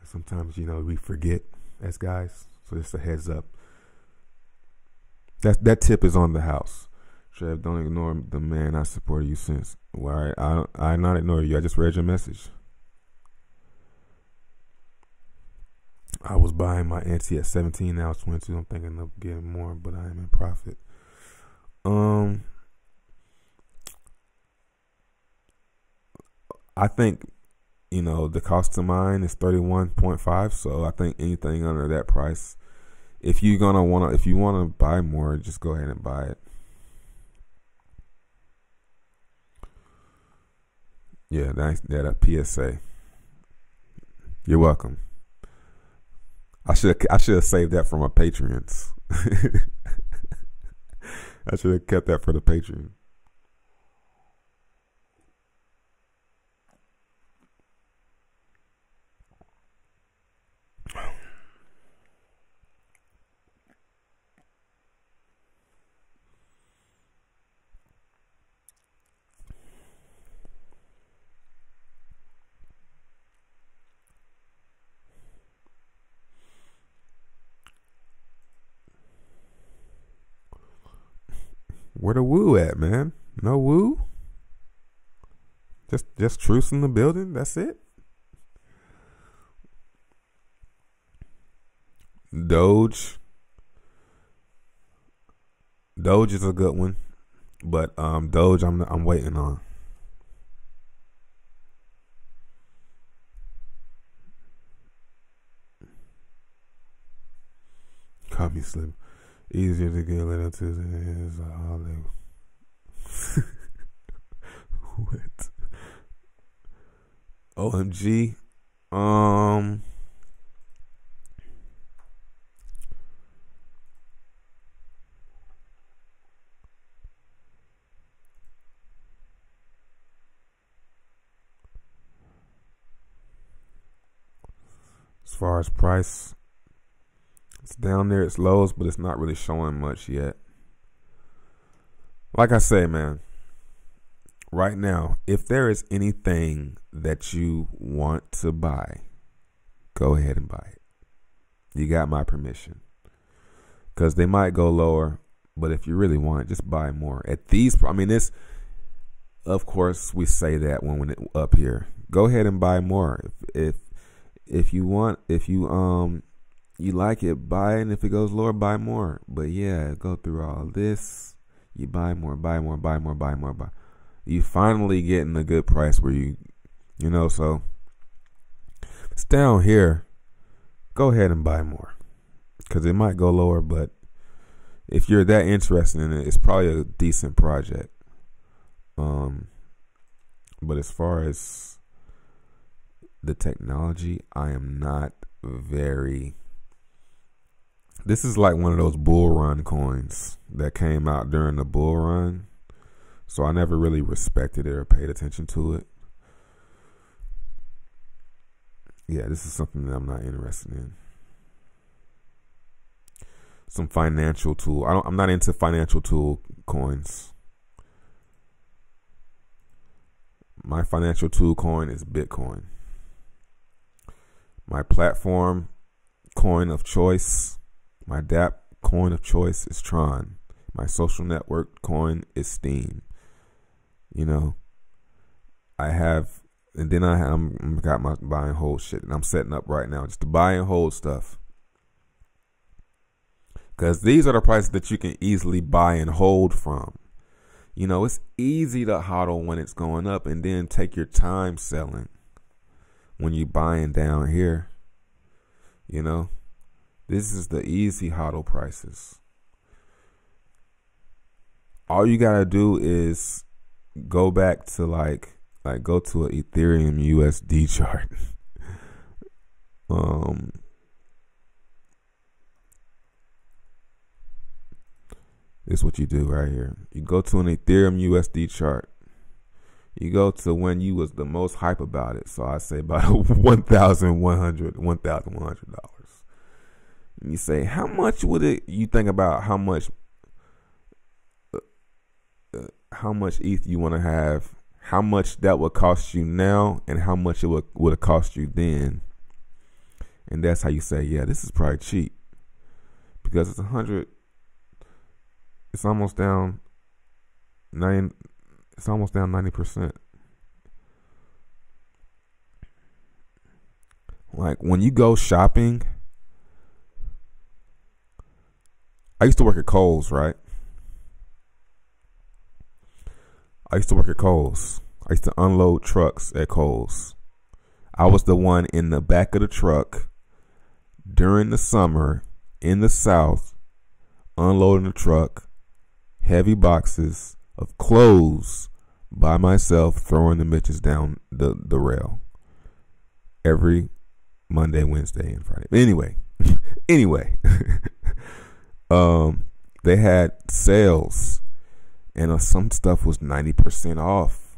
Sometimes, we forget as guys, so just a heads up. That tip is on the house. Trev, don't ignore the man I supported you since. Well, I not ignore you. I just read your message. I was buying my Ante at 17. Now it's 22. I'm thinking of getting more, but I am in profit. I think, the cost to mine is 31.5. So I think anything under that price, if you want to buy more, just go ahead and buy it. Yeah, that PSA. You're welcome. I should have saved that for my Patreons. I should have kept that for the Patreon. Where the woo at, man? No woo? Just truce in the building? That's it? Doge is a good one. But Doge I'm waiting on. Call me Slim. Easier to get little to is olive. What? OMG. As far as price, it's down there, it's lows, but it's not really showing much yet. Like I say, man, right now, if there is anything that you want to buy, go ahead and buy it. You got my permission. Because they might go lower, but if you really want it, just buy more. At these, of course, we say that when we're up here. Go ahead and buy more. If you want, you like it, buy it, and if it goes lower, buy more. But yeah, go through all this. You buy more, buy more, buy more, buy more, buy. You finally getting a good price where so it's down here. Go ahead and buy more, because it might go lower, but if you're that interested in it, it's probably a decent project. But as far as the technology, I am not very. This is like one of those bull run coins that came out during the bull run. So I never really respected it or paid attention to it. Yeah, this is something that I'm not interested in. Some financial tool. I'm not into financial tool coins. My financial tool coin is Bitcoin. My platform coin of choice, my DApp coin of choice is Tron. My social network coin is Steem. I have, and then I'm got my buy and hold shit, and I'm setting up right now just to buy and hold stuff. Because these are the prices that you can easily buy and hold from. It's easy to hodl when it's going up and then take your time selling when you buying down here, you know, this is the easy hodl prices. All you gotta do is go back to like go to an Ethereum USD chart. This is what you do right here. You go to an Ethereum USD chart. You go to when you was the most hype about it. So I say about $1,100. And you say, how much would it? You think about how much ETH you want to have, how much that would cost you now, and how much it would have cost you then. And that's how you say, yeah, this is probably cheap, because it's 100. It's almost down 9. It's almost down 90%. Like when you go shopping, I used to work at Kohl's, right? I used to unload trucks at Kohl's. I was the one in the back of the truck during the summer in the South, unloading the truck, heavy boxes of clothes by myself, throwing the bitches down the rail every Monday, Wednesday, and Friday. But anyway, they had sales, and some stuff was 90% off.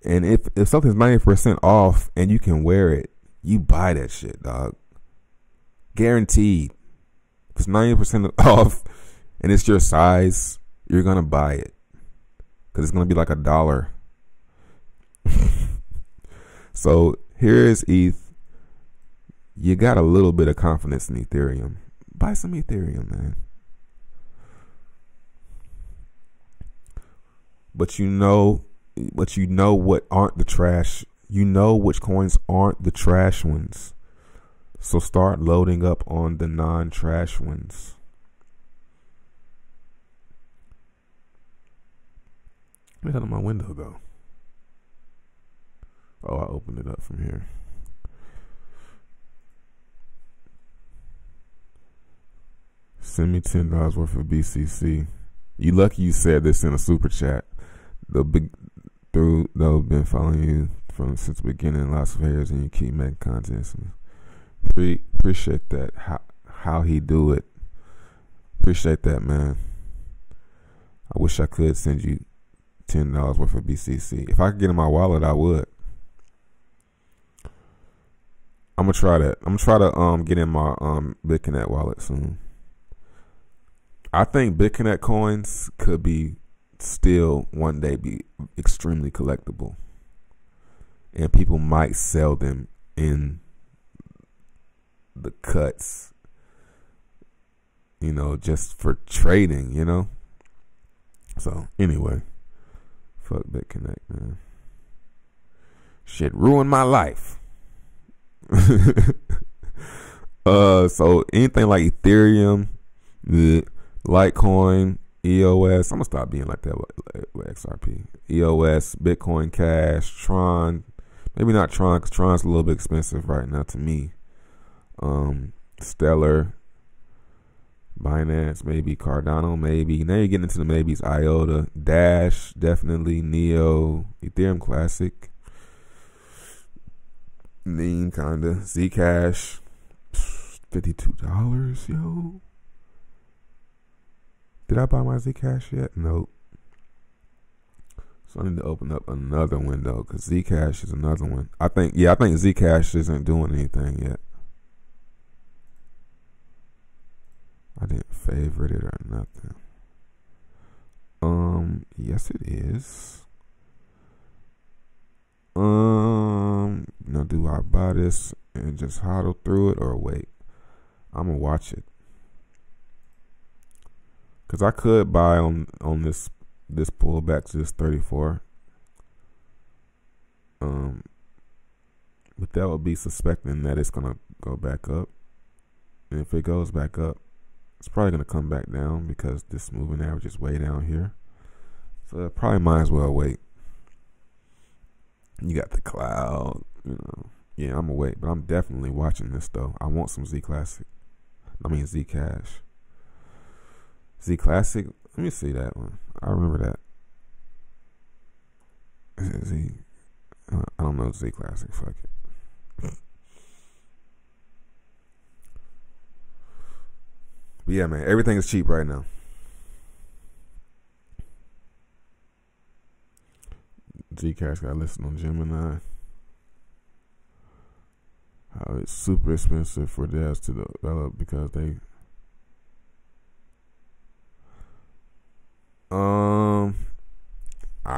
And if something's 90% off and you can wear it, you buy that shit, dog. Guaranteed. If it's 90% off and it's your size, you're gonna buy it, because it's gonna be like $1. So here is ETH. You got a little bit of confidence in Ethereum. Buy some Ethereum, man. But you know what aren't the trash. You know which coins aren't the trash ones. So start loading up on the non-trash ones. Where the hell did my window go? Oh, I opened it up from here. Send me $10 worth of BCC. You lucky you said this in a super chat. They've been following you since the beginning, lots of haters, and you keep making content. So appreciate that. How he do it. Appreciate that, man. I wish I could send you $10 worth of BCC. If I could get in my wallet, I would. I'm gonna try that. I'm gonna try to get in my BitConnect wallet soon. I think BitConnect coins could be still one day be extremely collectible, and people might sell them in the cuts, just for trading, So anyway, fuck BitConnect, man. Shit ruined my life. So anything like Ethereum, Litecoin, EOS. I'm gonna stop being like that with XRP. EOS, Bitcoin Cash, Tron. Maybe not Tron, because Tron's a little bit expensive right now to me. Stellar, Binance, maybe Cardano, maybe. Now you're getting into the maybes. IOTA, Dash, definitely. Neo, Ethereum Classic, Lean, kinda. Zcash, $52, yo. Did I buy my Zcash yet? Nope. So I need to open up another window, because Zcash is another one. I think Zcash isn't doing anything yet. I didn't favorite it or nothing. Yes it is. Do I buy this and just hodl through it, or wait? I'm gonna watch it. Cause I could buy on this pullback to this 34. But that would be suspecting that it's gonna go back up. And if it goes back up, it's probably gonna come back down, because this moving average is way down here. So I probably might as well wait. You got the cloud, you know. Yeah, I'm awake, but I'm definitely watching this though. I want some Z Classic. I mean Z Cash. Z Classic. Let me see that one. I remember that. Is it Z? I don't know Z Classic. Fuck it. But yeah, man, everything is cheap right now. Zcash got listed on Gemini. How it's super expensive for devs to develop because they I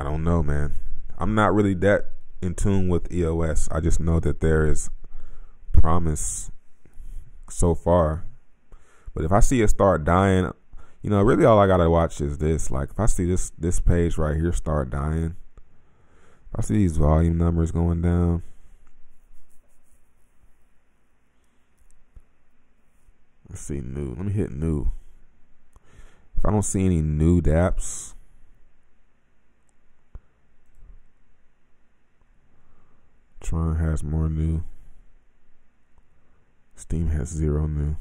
don't know, man. I'm not really that in tune with EOS. I just know that there is promise so far. But if I see it start dying, you know, really all I gotta watch is this. Like if I see this page right here start dying, if I see these volume numbers going down, let's see new. Let me hit new. If I don't see any new dApps, Tron has more new. Steem has 0 new.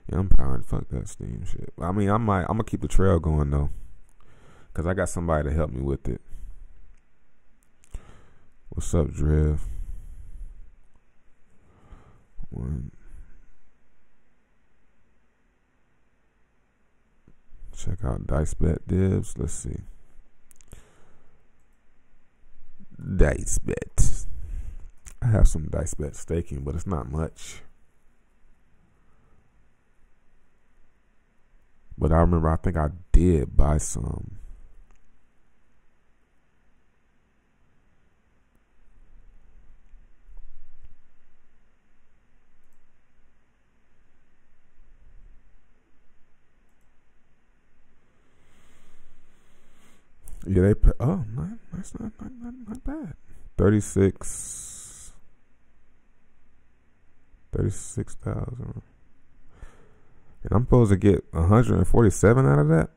Yeah, I'm powered. Fuck that Steem shit. I mean, I'm gonna keep the trail going though, cause I got somebody to help me with it. What's up, Driv? One. Check out Dice Bet Divs. Let's see. Dice Bet. I have some Dice Bet staking, but it's not much. But I remember, I think I did buy some. Yeah, they pay, oh, that's not bad. 36,000. And I'm supposed to get 147 out of that.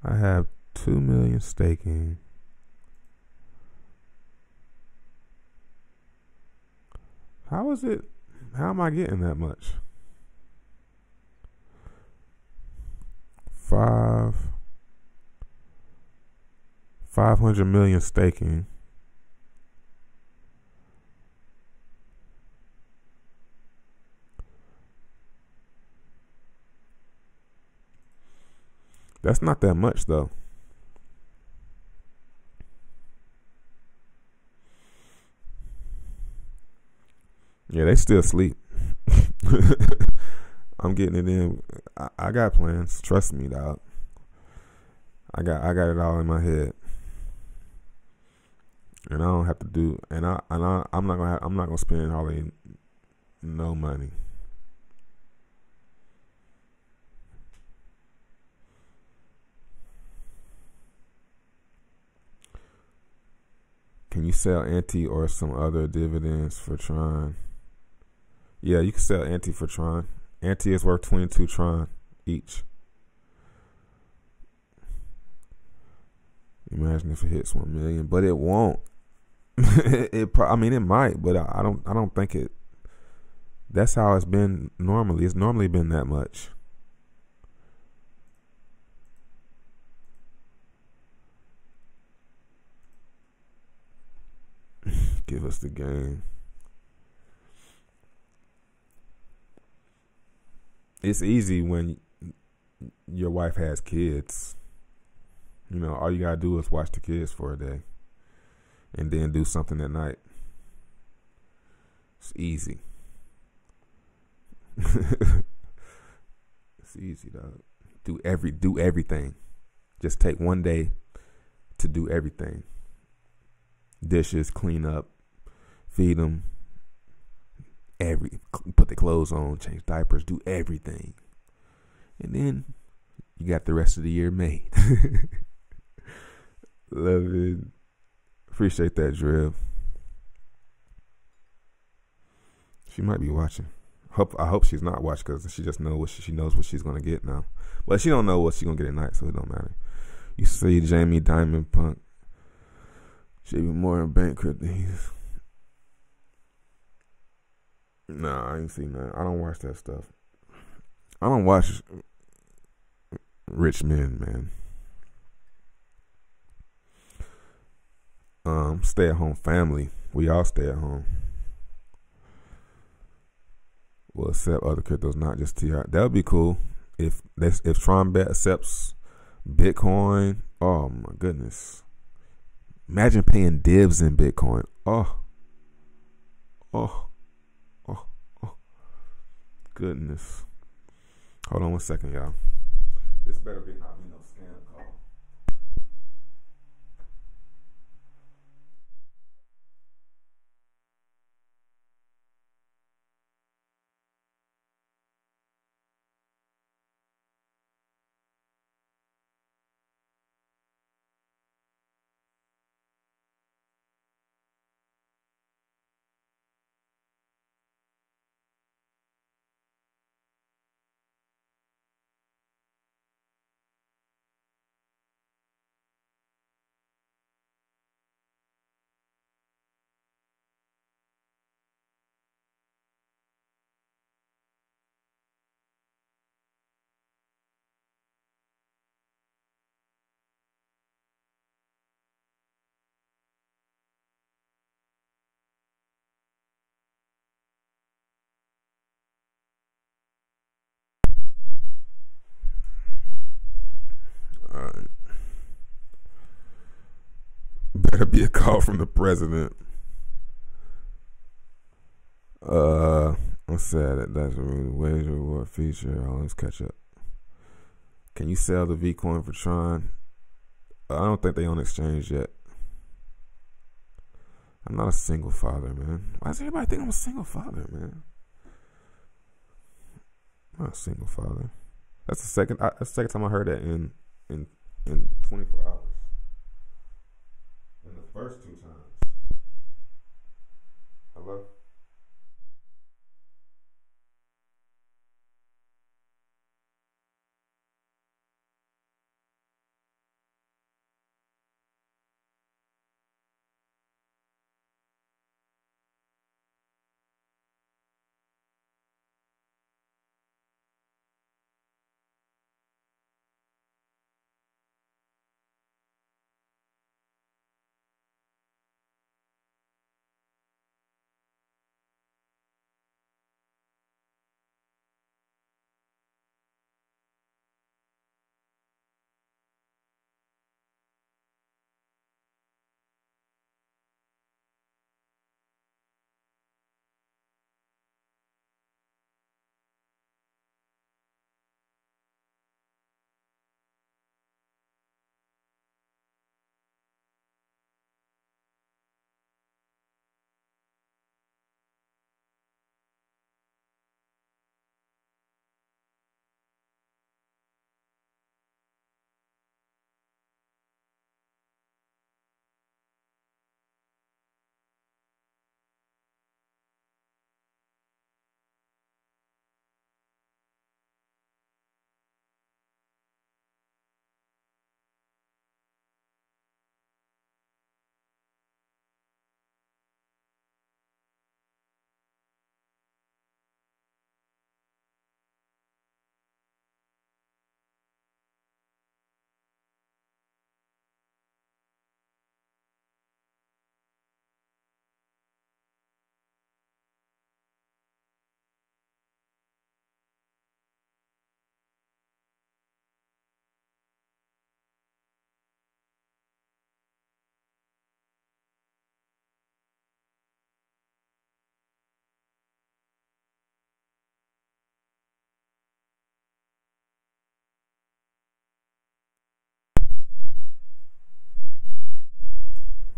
I have 2 million staking. How is it? How am I getting that much? 500 million staking. That's not that much though. Yeah, they still sleep. I'm getting it in. I got plans. Trust me, dog. I got it all in my head, and I don't have to do. I'm not gonna spend hardly no money. Can you sell Ante or some other dividends for Tron? Yeah, you can sell Ante for Tron. Ante is worth 22 Tron each. Imagine if it hits 1 million, but it won't. I mean, it might, but I don't think it. That's how it's been normally. It's normally been that much. Give us the game. It's easy when your wife has kids. You know, all you gotta do is watch the kids for a day and then do something at night. It's easy. It's easy, dog. Do everything. Just take one day to do everything. Dishes, clean up, feed them, put the clothes on, change diapers, do everything, and then you got the rest of the year made. Love it. Appreciate that, Drill. She might be watching. I hope she's not watched because she just knows she knows what she's gonna get now. But she don't know what she's gonna get at night, so it don't matter. You see Jamie Diamond Punk. She be more in bankrupt than he's. Nah, I ain't seen that. I don't watch that stuff. I don't watch rich men, man. Stay at home family. We all stay at home. Will accept other cryptos, not just TR. That would be cool if TronBet accepts Bitcoin. Oh my goodness! Imagine paying dibs in Bitcoin. Oh, goodness. Hold on one second, y'all. This better be not be no scam call. All right. Better be a call from the president. I said that's a really wage reward feature. I always catch up. Can you sell the V coin for Tron? I don't think they on exchange yet. I'm not a single father, man. Why does everybody think I'm a single father, man? I'm not a single father. That's the second time I heard that in 24 hours. In the first two times. Hello?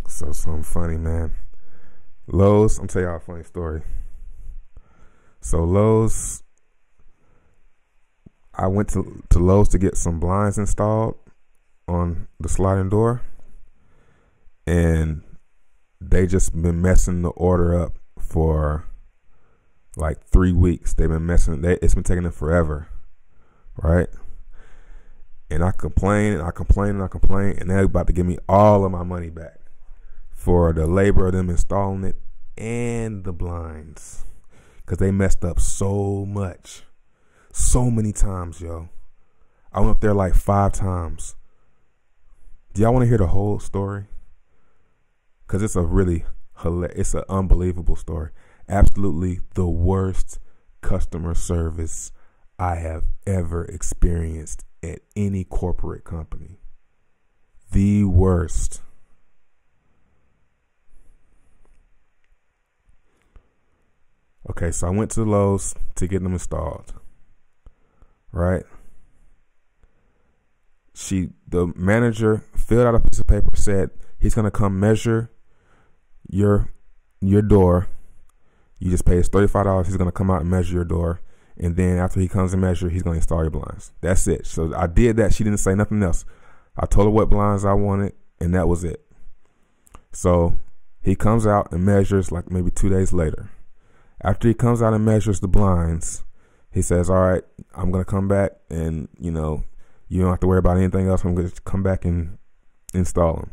So something funny, man. Lowe's, I'm tell y'all a funny story. So Lowe's, I went to Lowe's to get some blinds installed on the sliding door, and they just been messing the order up for like 3 weeks. They've been messing. It's been taking them forever, right? And I complain and I complain and I complain, and they're about to give me all of my money back for the labor of them installing it and the blinds, because they messed up so much, so many times, yo. I went up there like 5 times. Do y'all want to hear the whole story? Because it's a really it's an unbelievable story. Absolutely the worst customer service I have ever experienced at any corporate company. The worst. Okay, so I went to Lowe's to get them installed. Right? The manager filled out a piece of paper, said he's gonna come measure your door. You just pay us $35. He's gonna come out and measure your door, and then after he comes and measure, he's gonna install your blinds. That's it. So I did that. She didn't say nothing else. I told her what blinds I wanted, and that was it. So he comes out and measures like maybe 2 days later. After he comes out and measures the blinds, he says, all right, I'm going to come back and, you don't have to worry about anything else. I'm going to come back and install them.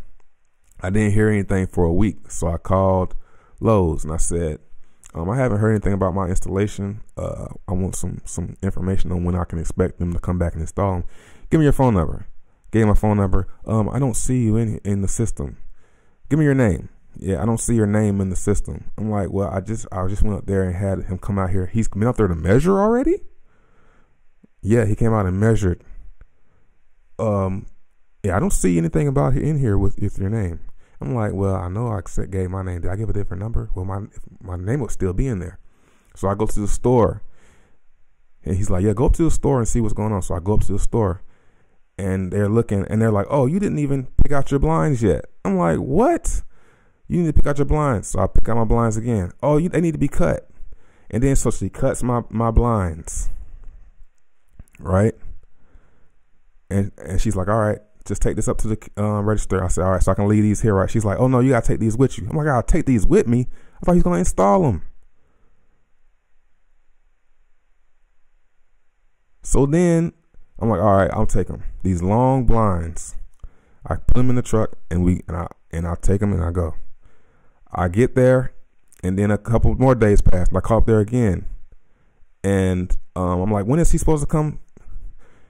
I didn't hear anything for a week. So I called Lowe's and I said, I haven't heard anything about my installation. I want some information on when I can expect them to come back and install them. Give me your phone number. Gave him my phone number. I don't see you in the system. Give me your name. Yeah, I don't see your name in the system. I'm like, well, I just went up there and had him come out here. He's been up there to measure already? Yeah, he came out and measured. Yeah, I don't see anything about in here with your name. I'm like, well, I know I gave my name. Did I give a different number? Well, my name would still be in there. So I go to the store, and he's like, yeah, go up to the store and see what's going on. So I go up to the store, and they're looking, and they're like, oh, you didn't even pick out your blinds yet. I'm like, what? You need to pick out your blinds. So I pick out my blinds again. Oh, they need to be cut. And then so she cuts my blinds. Right? And she's like, all right, just take this up to the register. I said, all right, so I can leave these here, right? She's like, oh, no, you got to take these with you. I'm like, I'll take these with me. I thought he was going to install them. So then I'm like, all right, I'll take them. These long blinds. I put them in the truck and I take them and I go. I get there, and then a couple more days pass, and I call up there again, and I'm like, when is he supposed to come?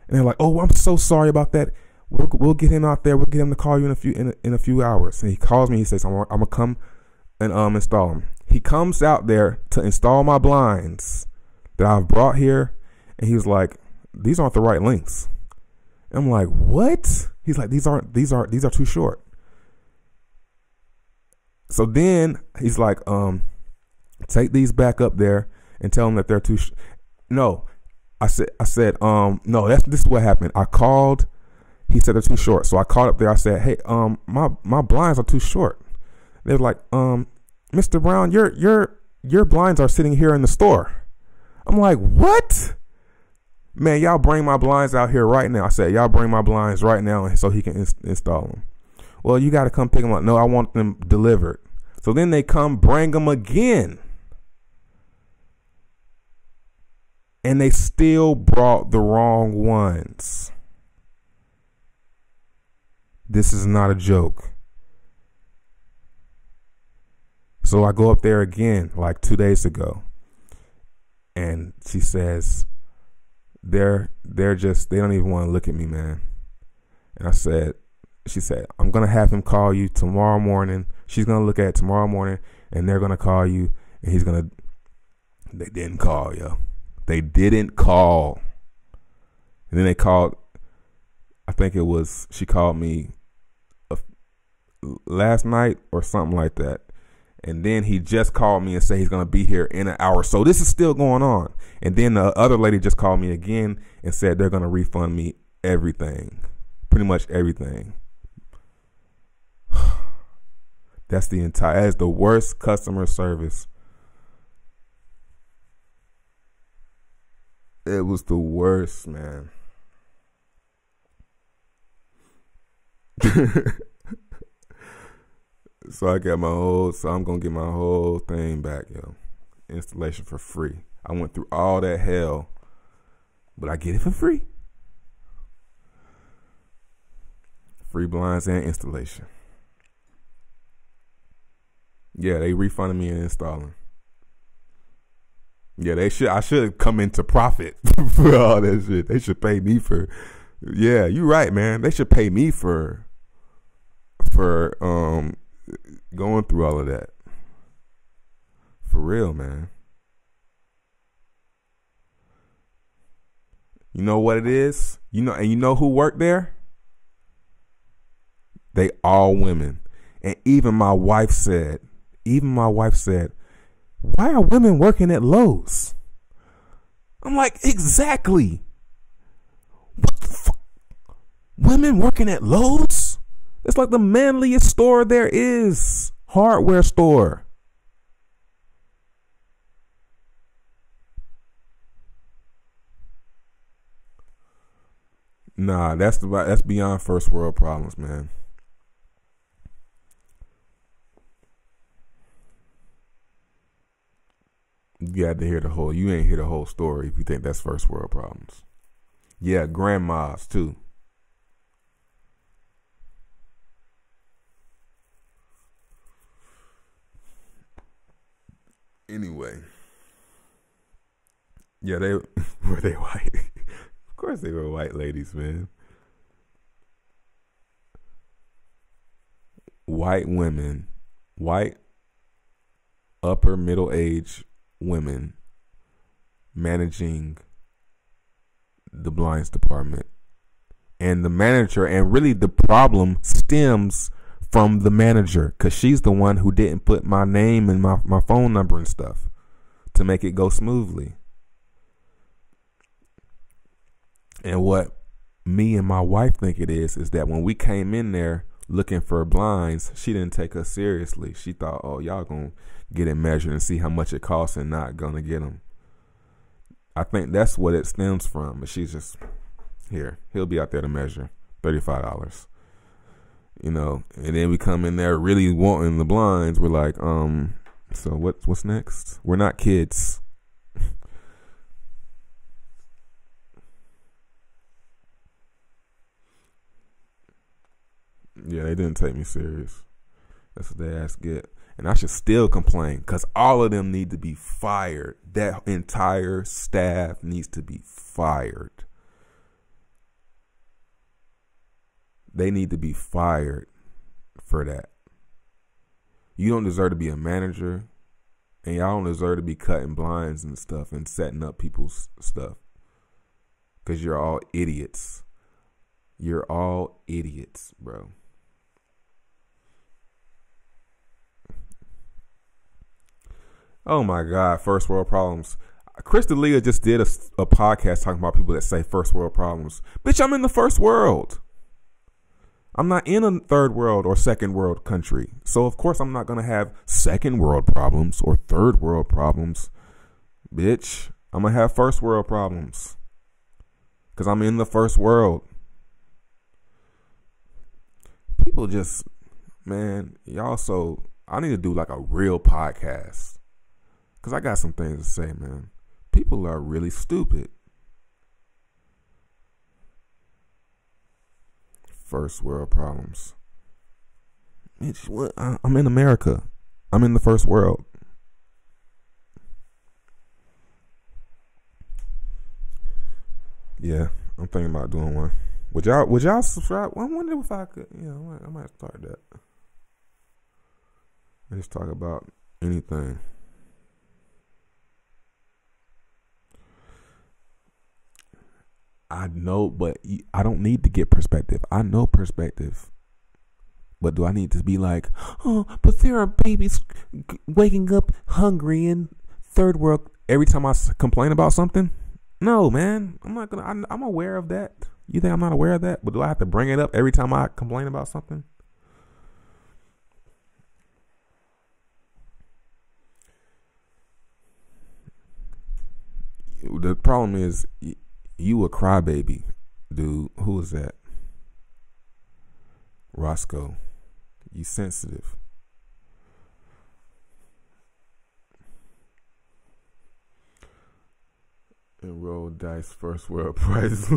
And they're like, oh, I'm so sorry about that. We'll get him out there. We'll get him to call you in a few hours. And he calls me. He says, I'm gonna come and install him. He comes out there to install my blinds that I've brought here, and he was like, these aren't the right lengths. And I'm like, what? He's like, these are too short. So then he's like, take these back up there and tell them that they're too. No, I said, no. This is what happened. I called. He said they're too short. So I called up there. I said, hey, my blinds are too short. They're like, Mr. Brown, your blinds are sitting here in the store. I'm like, what? Man, y'all bring my blinds out here right now. I said, y'all bring my blinds right now so he can install them. Well, you got to come pick them up. No, I want them delivered. So then they come bring them again. And they still brought the wrong ones. This is not a joke. So I go up there again like 2 days ago. And she says, they don't even want to look at me, man. And she said, I'm going to have him call you tomorrow morning. She's going to look at it tomorrow morning, and they're going to call you, and they didn't call, yo. They didn't call. And then they called, I think she called me last night or something like that. And then he just called me and said he's going to be here in an hour. So this is still going on. And then the other lady just called me again and said they're going to refund me everything. Pretty much everything. That is the worst customer service. It was the worst, man. So I'm gonna get my whole thing back, yo. installation for free. I went through all that hell, but I get it for free. Free blinds and installation. Yeah, they refunded me and installing. Yeah, they should. I should come into profit for all that shit. They should pay me for. Yeah, you're right, man. They should pay me for going through all of that. For real, man. You know what it is? And you know who worked there? They all women. And even my wife said, why are women working at Lowe's? I'm like, exactly. What the fuck? Women working at Lowe's? It's like the manliest store there is. Hardware store. Nah, that's beyond first world problems, man. You had to hear you ain't hear the whole story if you think that's first world problems. Yeah, grandmas too. Anyway. Yeah, were they white? Of course they were white ladies, man. White women, white upper middle age women managing the blinds department. And the manager, and really the problem stems from the manager, because she's the one who didn't put my name and my phone number and stuff to make it go smoothly. And what me and my wife think it is that when we came in there looking for blinds, she didn't take us seriously. She thought, oh, y'all gonna get it measured and see how much it costs and not gonna get them. I think that's what it stems from. But she's just, here, he'll be out there to measure, $35. You know, and then we come in there really wanting the blinds. We're like, so what's next? We're not kids. Yeah, they didn't take me serious. That's what they ass get. And I should still complain, because all of them need to be fired. That entire staff needs to be fired. They need to be fired for that. You don't deserve to be a manager, and y'all don't deserve to be cutting blinds and stuff and setting up people's stuff, because you're all idiots. You're all idiots, bro. Oh my God, first world problems. Chris D'Elia just did a podcast talking about people that say first world problems. Bitch, I'm in the first world. I'm not in a third world or second world country. So of course I'm not going to have second world problems or third world problems. Bitch, I'm going to have first world problems, because I'm in the first world. People just, man, y'all I need to do like a real podcast. Because I got some things to say, man. People are really stupid. First world problems. Bitch, what? I'm in America. I'm in the first world. Yeah, I'm thinking about doing one. Would y'all subscribe? I wonder if I could. Yeah, I might start that. Let's talk about anything. I know, but I don't need to get perspective. I know perspective. But do I need to be like, oh, but there are babies waking up hungry in third world every time I complain about something? No, man. I'm not going to. I'm aware of that. You think I'm not aware of that? But do I have to bring it up every time I complain about something? The problem is, you a crybaby, dude. Who is that? Roscoe. You sensitive. And roll dice first world prize.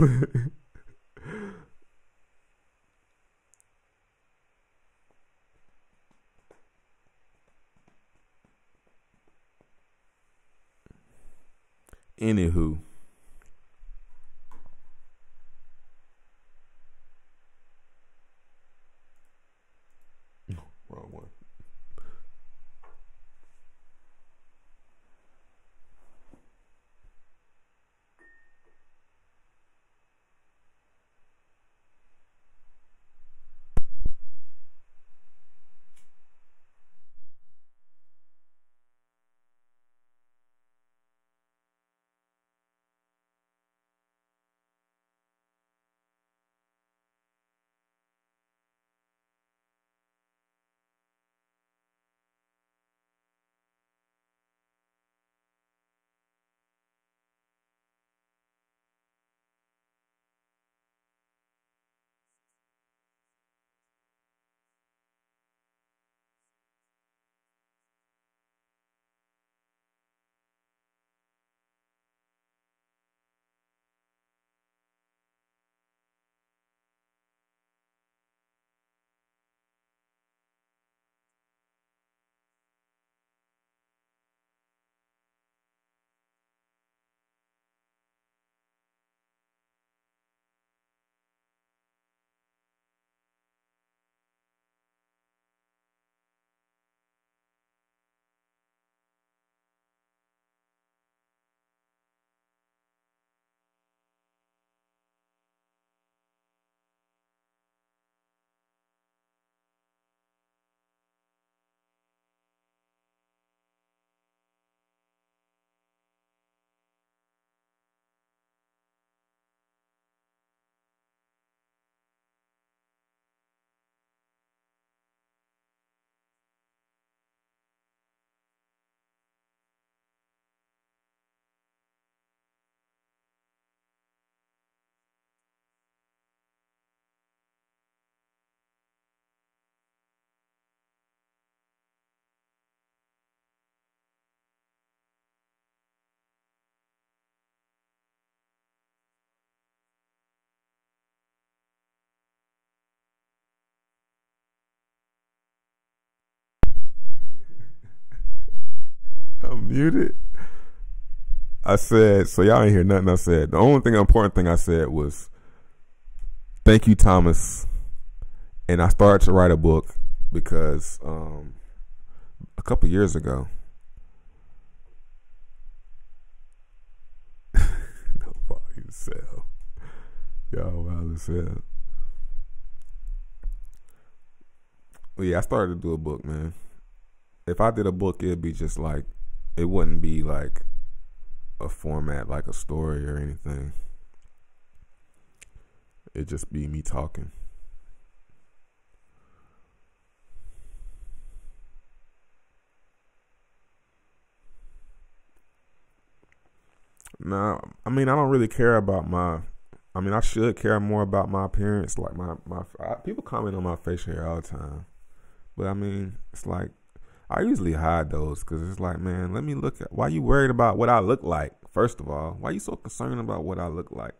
Anywho. Wrong one. I'm muted. I said, so y'all ain't hear nothing I said. The only thing, important thing I said was, thank you, Thomas. And I started to write a book because a couple years ago, nobody to sell. Y'all wild as hell. Well, yeah, I started to do a book, man. If I did a book, it'd be just like, it wouldn't be like a format like a story or anything. It'd just be me talking. Nah, I mean, I don't really care about I should care more about my appearance. Like people comment on my facial hair all the time. But I mean, it's like, I usually hide those because it's like, man, let me look at, why you worried about what I look like? First of all, why you so concerned about what I look like?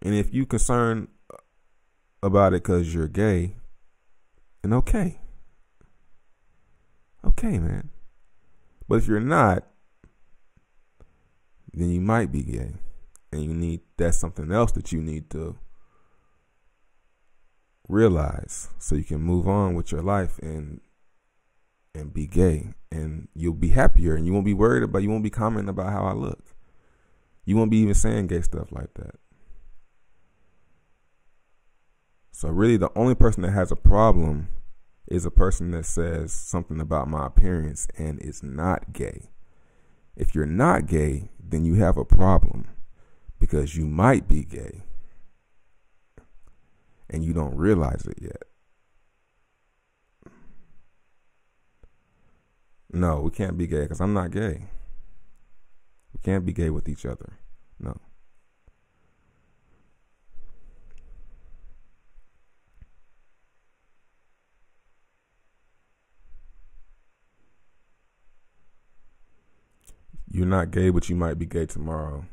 And if you concerned about it because you're gay, then okay, man. But if you're not, then you might be gay, and that's something else that you need to realize so you can move on with your life and be gay, and you'll be happier, and you won't be commenting about how I look. You won't be even saying gay stuff like that. So really the only person that has a problem is a person that says something about my appearance and is not gay. If you're not gay, then you have a problem because you might be gay and you don't realize it yet. No, we can't be gay because I'm not gay. We can't be gay with each other. No. You're not gay, but you might be gay tomorrow.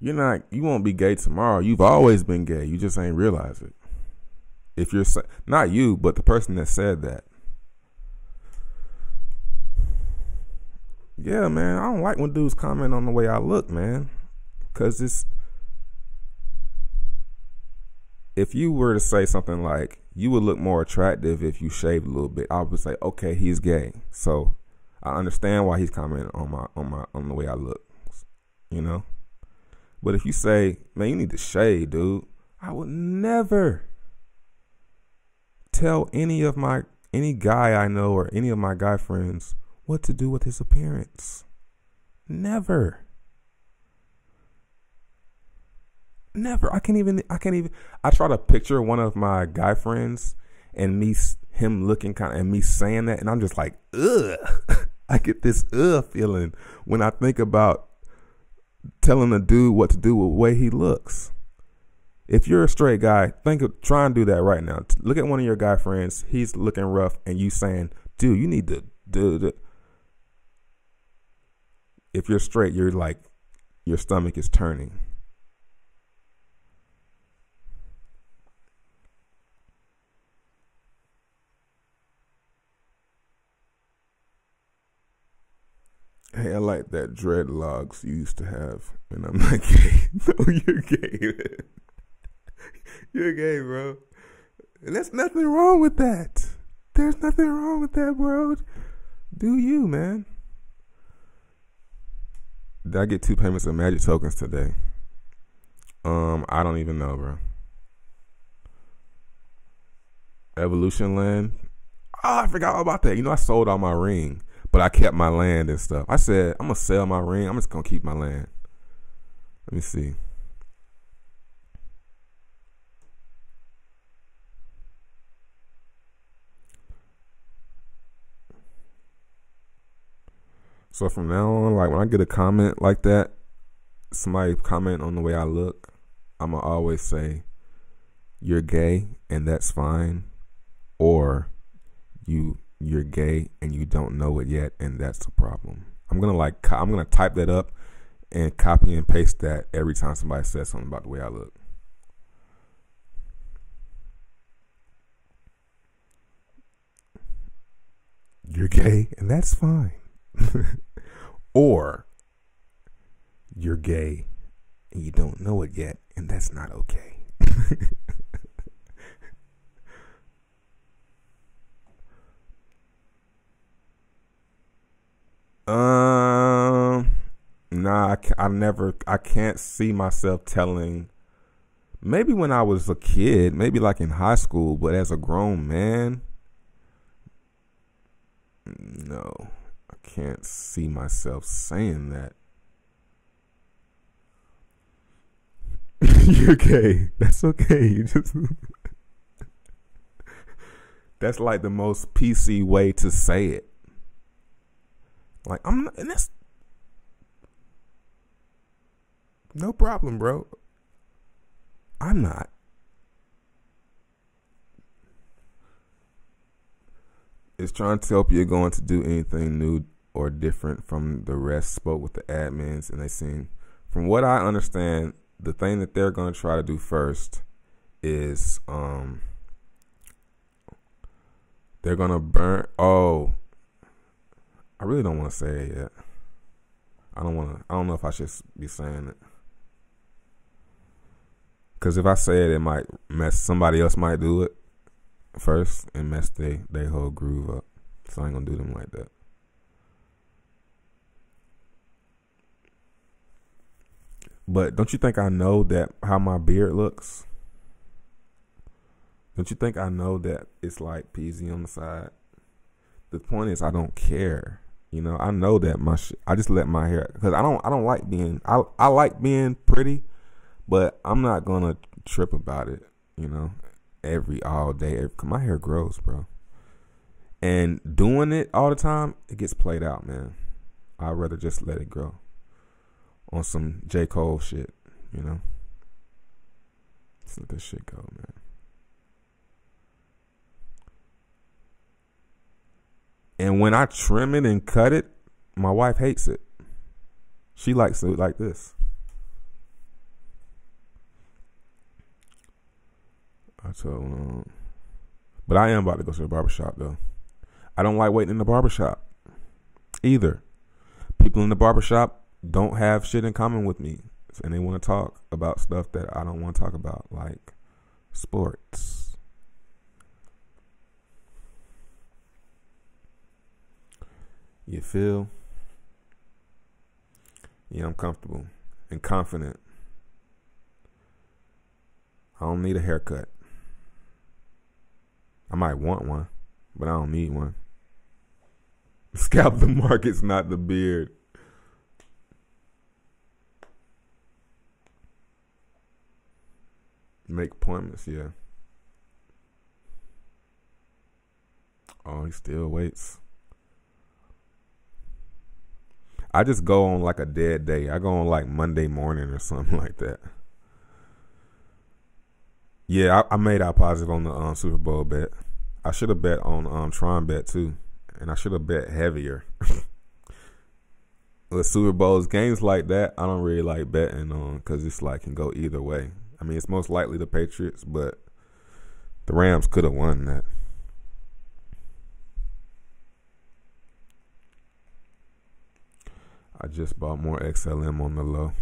You're not. You won't be gay tomorrow. You've always been gay. You just ain't realize it. If you're not you, but the person that said that. Yeah, man. I don't like when dudes comment on the way I look, man. Cause it's. If you were to say something like, you would look more attractive if you shaved a little bit, I would say, okay, he's gay. So I understand why he's commenting on the way I look, you know. But if you say, man, you need to shave, dude, I would never tell any guy I know or any of my guy friends what to do with his appearance. Never. Never. I try to picture one of my guy friends and him looking and me saying that, and I'm just like, ugh. I get this feeling when I think about telling a dude what to do with the way he looks. If you're a straight guy, try and do that right now. Look at one of your guy friends. He's looking rough, and you saying, dude, you need to do. If you're straight, you're like, your stomach is turning. Hey, I like that dreadlocks you used to have. And I'm not gay. No, you're gay. You're gay, bro. And there's nothing wrong with that. There's nothing wrong with that, bro. Do you, man? Did I get 2 payments of magic tokens today? I don't even know, bro. Evolution land. Oh, I forgot all about that. You know, I sold all my ring, but I kept my land and stuff. I said, I'm going to sell my ring. I'm just going to keep my land. Let me see. So from now on, like when I get a comment like that, somebody comment on the way I look, I'm going to always say, you're gay and that's fine. Or you're gay and you don't know it yet, and that's the problem. I'm gonna type that up and copy and paste that every time somebody says something about the way I look. You're gay and that's fine. Or you're gay and you don't know it yet, and that's not okay. Nah, I can't see myself telling. Maybe when I was a kid, maybe like in high school, but as a grown man, no, I can't see myself saying that. You're gay. That's okay. You just that's like the most PC way to say it. Like, I'm not, and that's no problem, bro. I'm not. It's trying to help you going to do anything new or different from the rest. Spoke with the admins, and they seem, from what I understand, the thing that they're going to try to do first is they're going to burn. Oh, I really don't want to say it yet. I don't know if I should be saying it. Because if I say it, it might mess. Somebody else might do it first and mess their whole groove up. So I ain't going to do them like that. But don't you think I know that how my beard looks? Don't you think I know that it's like peasy on the side? The point is, I don't care. You know, I know that I just let my hair, because I don't like being, I like being pretty, but I'm not gonna trip about it, you know, all day. My hair grows, bro. And doing it all the time, it gets played out, man. I'd rather just let it grow on some J. Cole shit, you know. Let's let this shit go, man. And when I trim it and cut it, my wife hates it. She likes it like this. I told but I am about to go to the barbershop though. I don't like waiting in the barbershop either. People in the barbershop don't have shit in common with me, and they want to talk about stuff that I don't want to talk about, like sports. You feel? Yeah, I'm comfortable and confident. I don't need a haircut. I might want one, but I don't need one. Scalp the markets, not the beard. Make appointments, yeah. Oh, he still waits. I just go on like a dead day. I go on like Monday morning or something like that. Yeah, I made out positive on the Super Bowl bet. I should have bet on Tron bet too, and I should have bet heavier. With Super Bowls, games like that, I don't really like betting on because it's like can go either way. I mean, it's most likely the Patriots, but the Rams could have won that. I just bought more XLM on the low.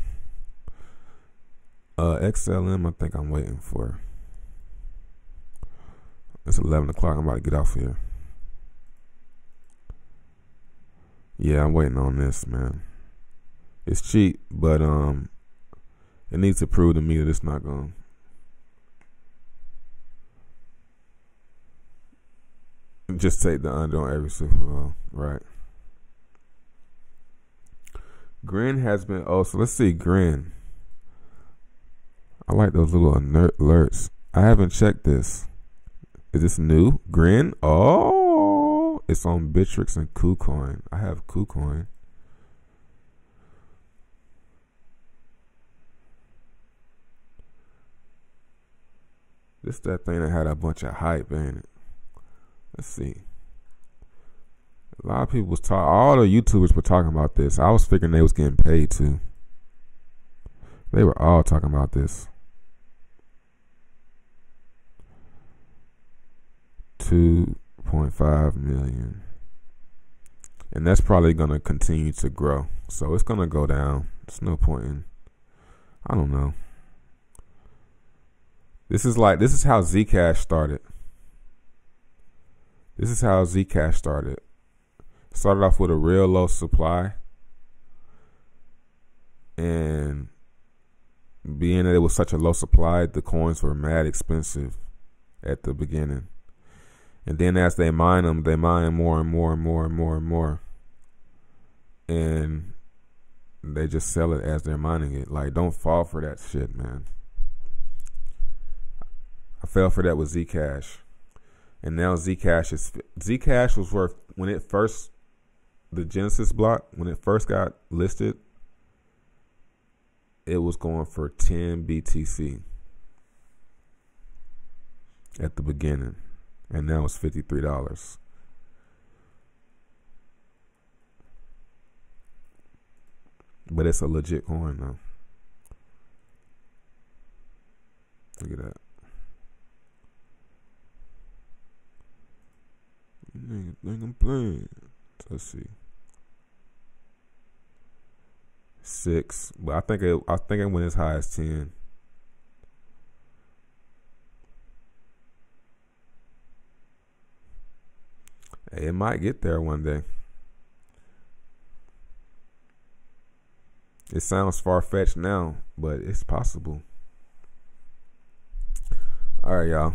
XLM, I think I'm waiting for. It's 11 o'clock. I'm about to get off here. Yeah, I'm waiting on this, man. It's cheap, but it needs to prove to me that it's not going to just take the under on every Super Bowl, right? Grin has been, so let's see, Grin. I like those little alerts. I haven't checked this. Is this new? Grin? Oh, it's on Bittrex and KuCoin. I have KuCoin. This that thing that had a bunch of hype, ain't it? Let's see. A lot of people was talking. All the YouTubers were talking about this. I was figuring they was getting paid too. They were all talking about this. 2.5 million, and that's probably gonna continue to grow. So it's gonna go down. There's no point in. I don't know. This is how Zcash started. This is how Zcash started. Started off with a real low supply, and being that it was such a low supply, the coins were mad expensive at the beginning. And then as they mine them, they mine more and more and more and more and more. And they just sell it as they're mining it. Like, don't fall for that shit, man. I fell for that with Zcash. And now Zcash was worth, when it first, the Genesis block, when it first got listed, it was going for 10 BTC at the beginning. And now it's $53. But it's a legit coin though. Look at that. Nigga think I'm playing. Let's see. 6. But I think it went as high as 10. It might get there one day. It sounds far-fetched now, but it's possible. All right, y'all.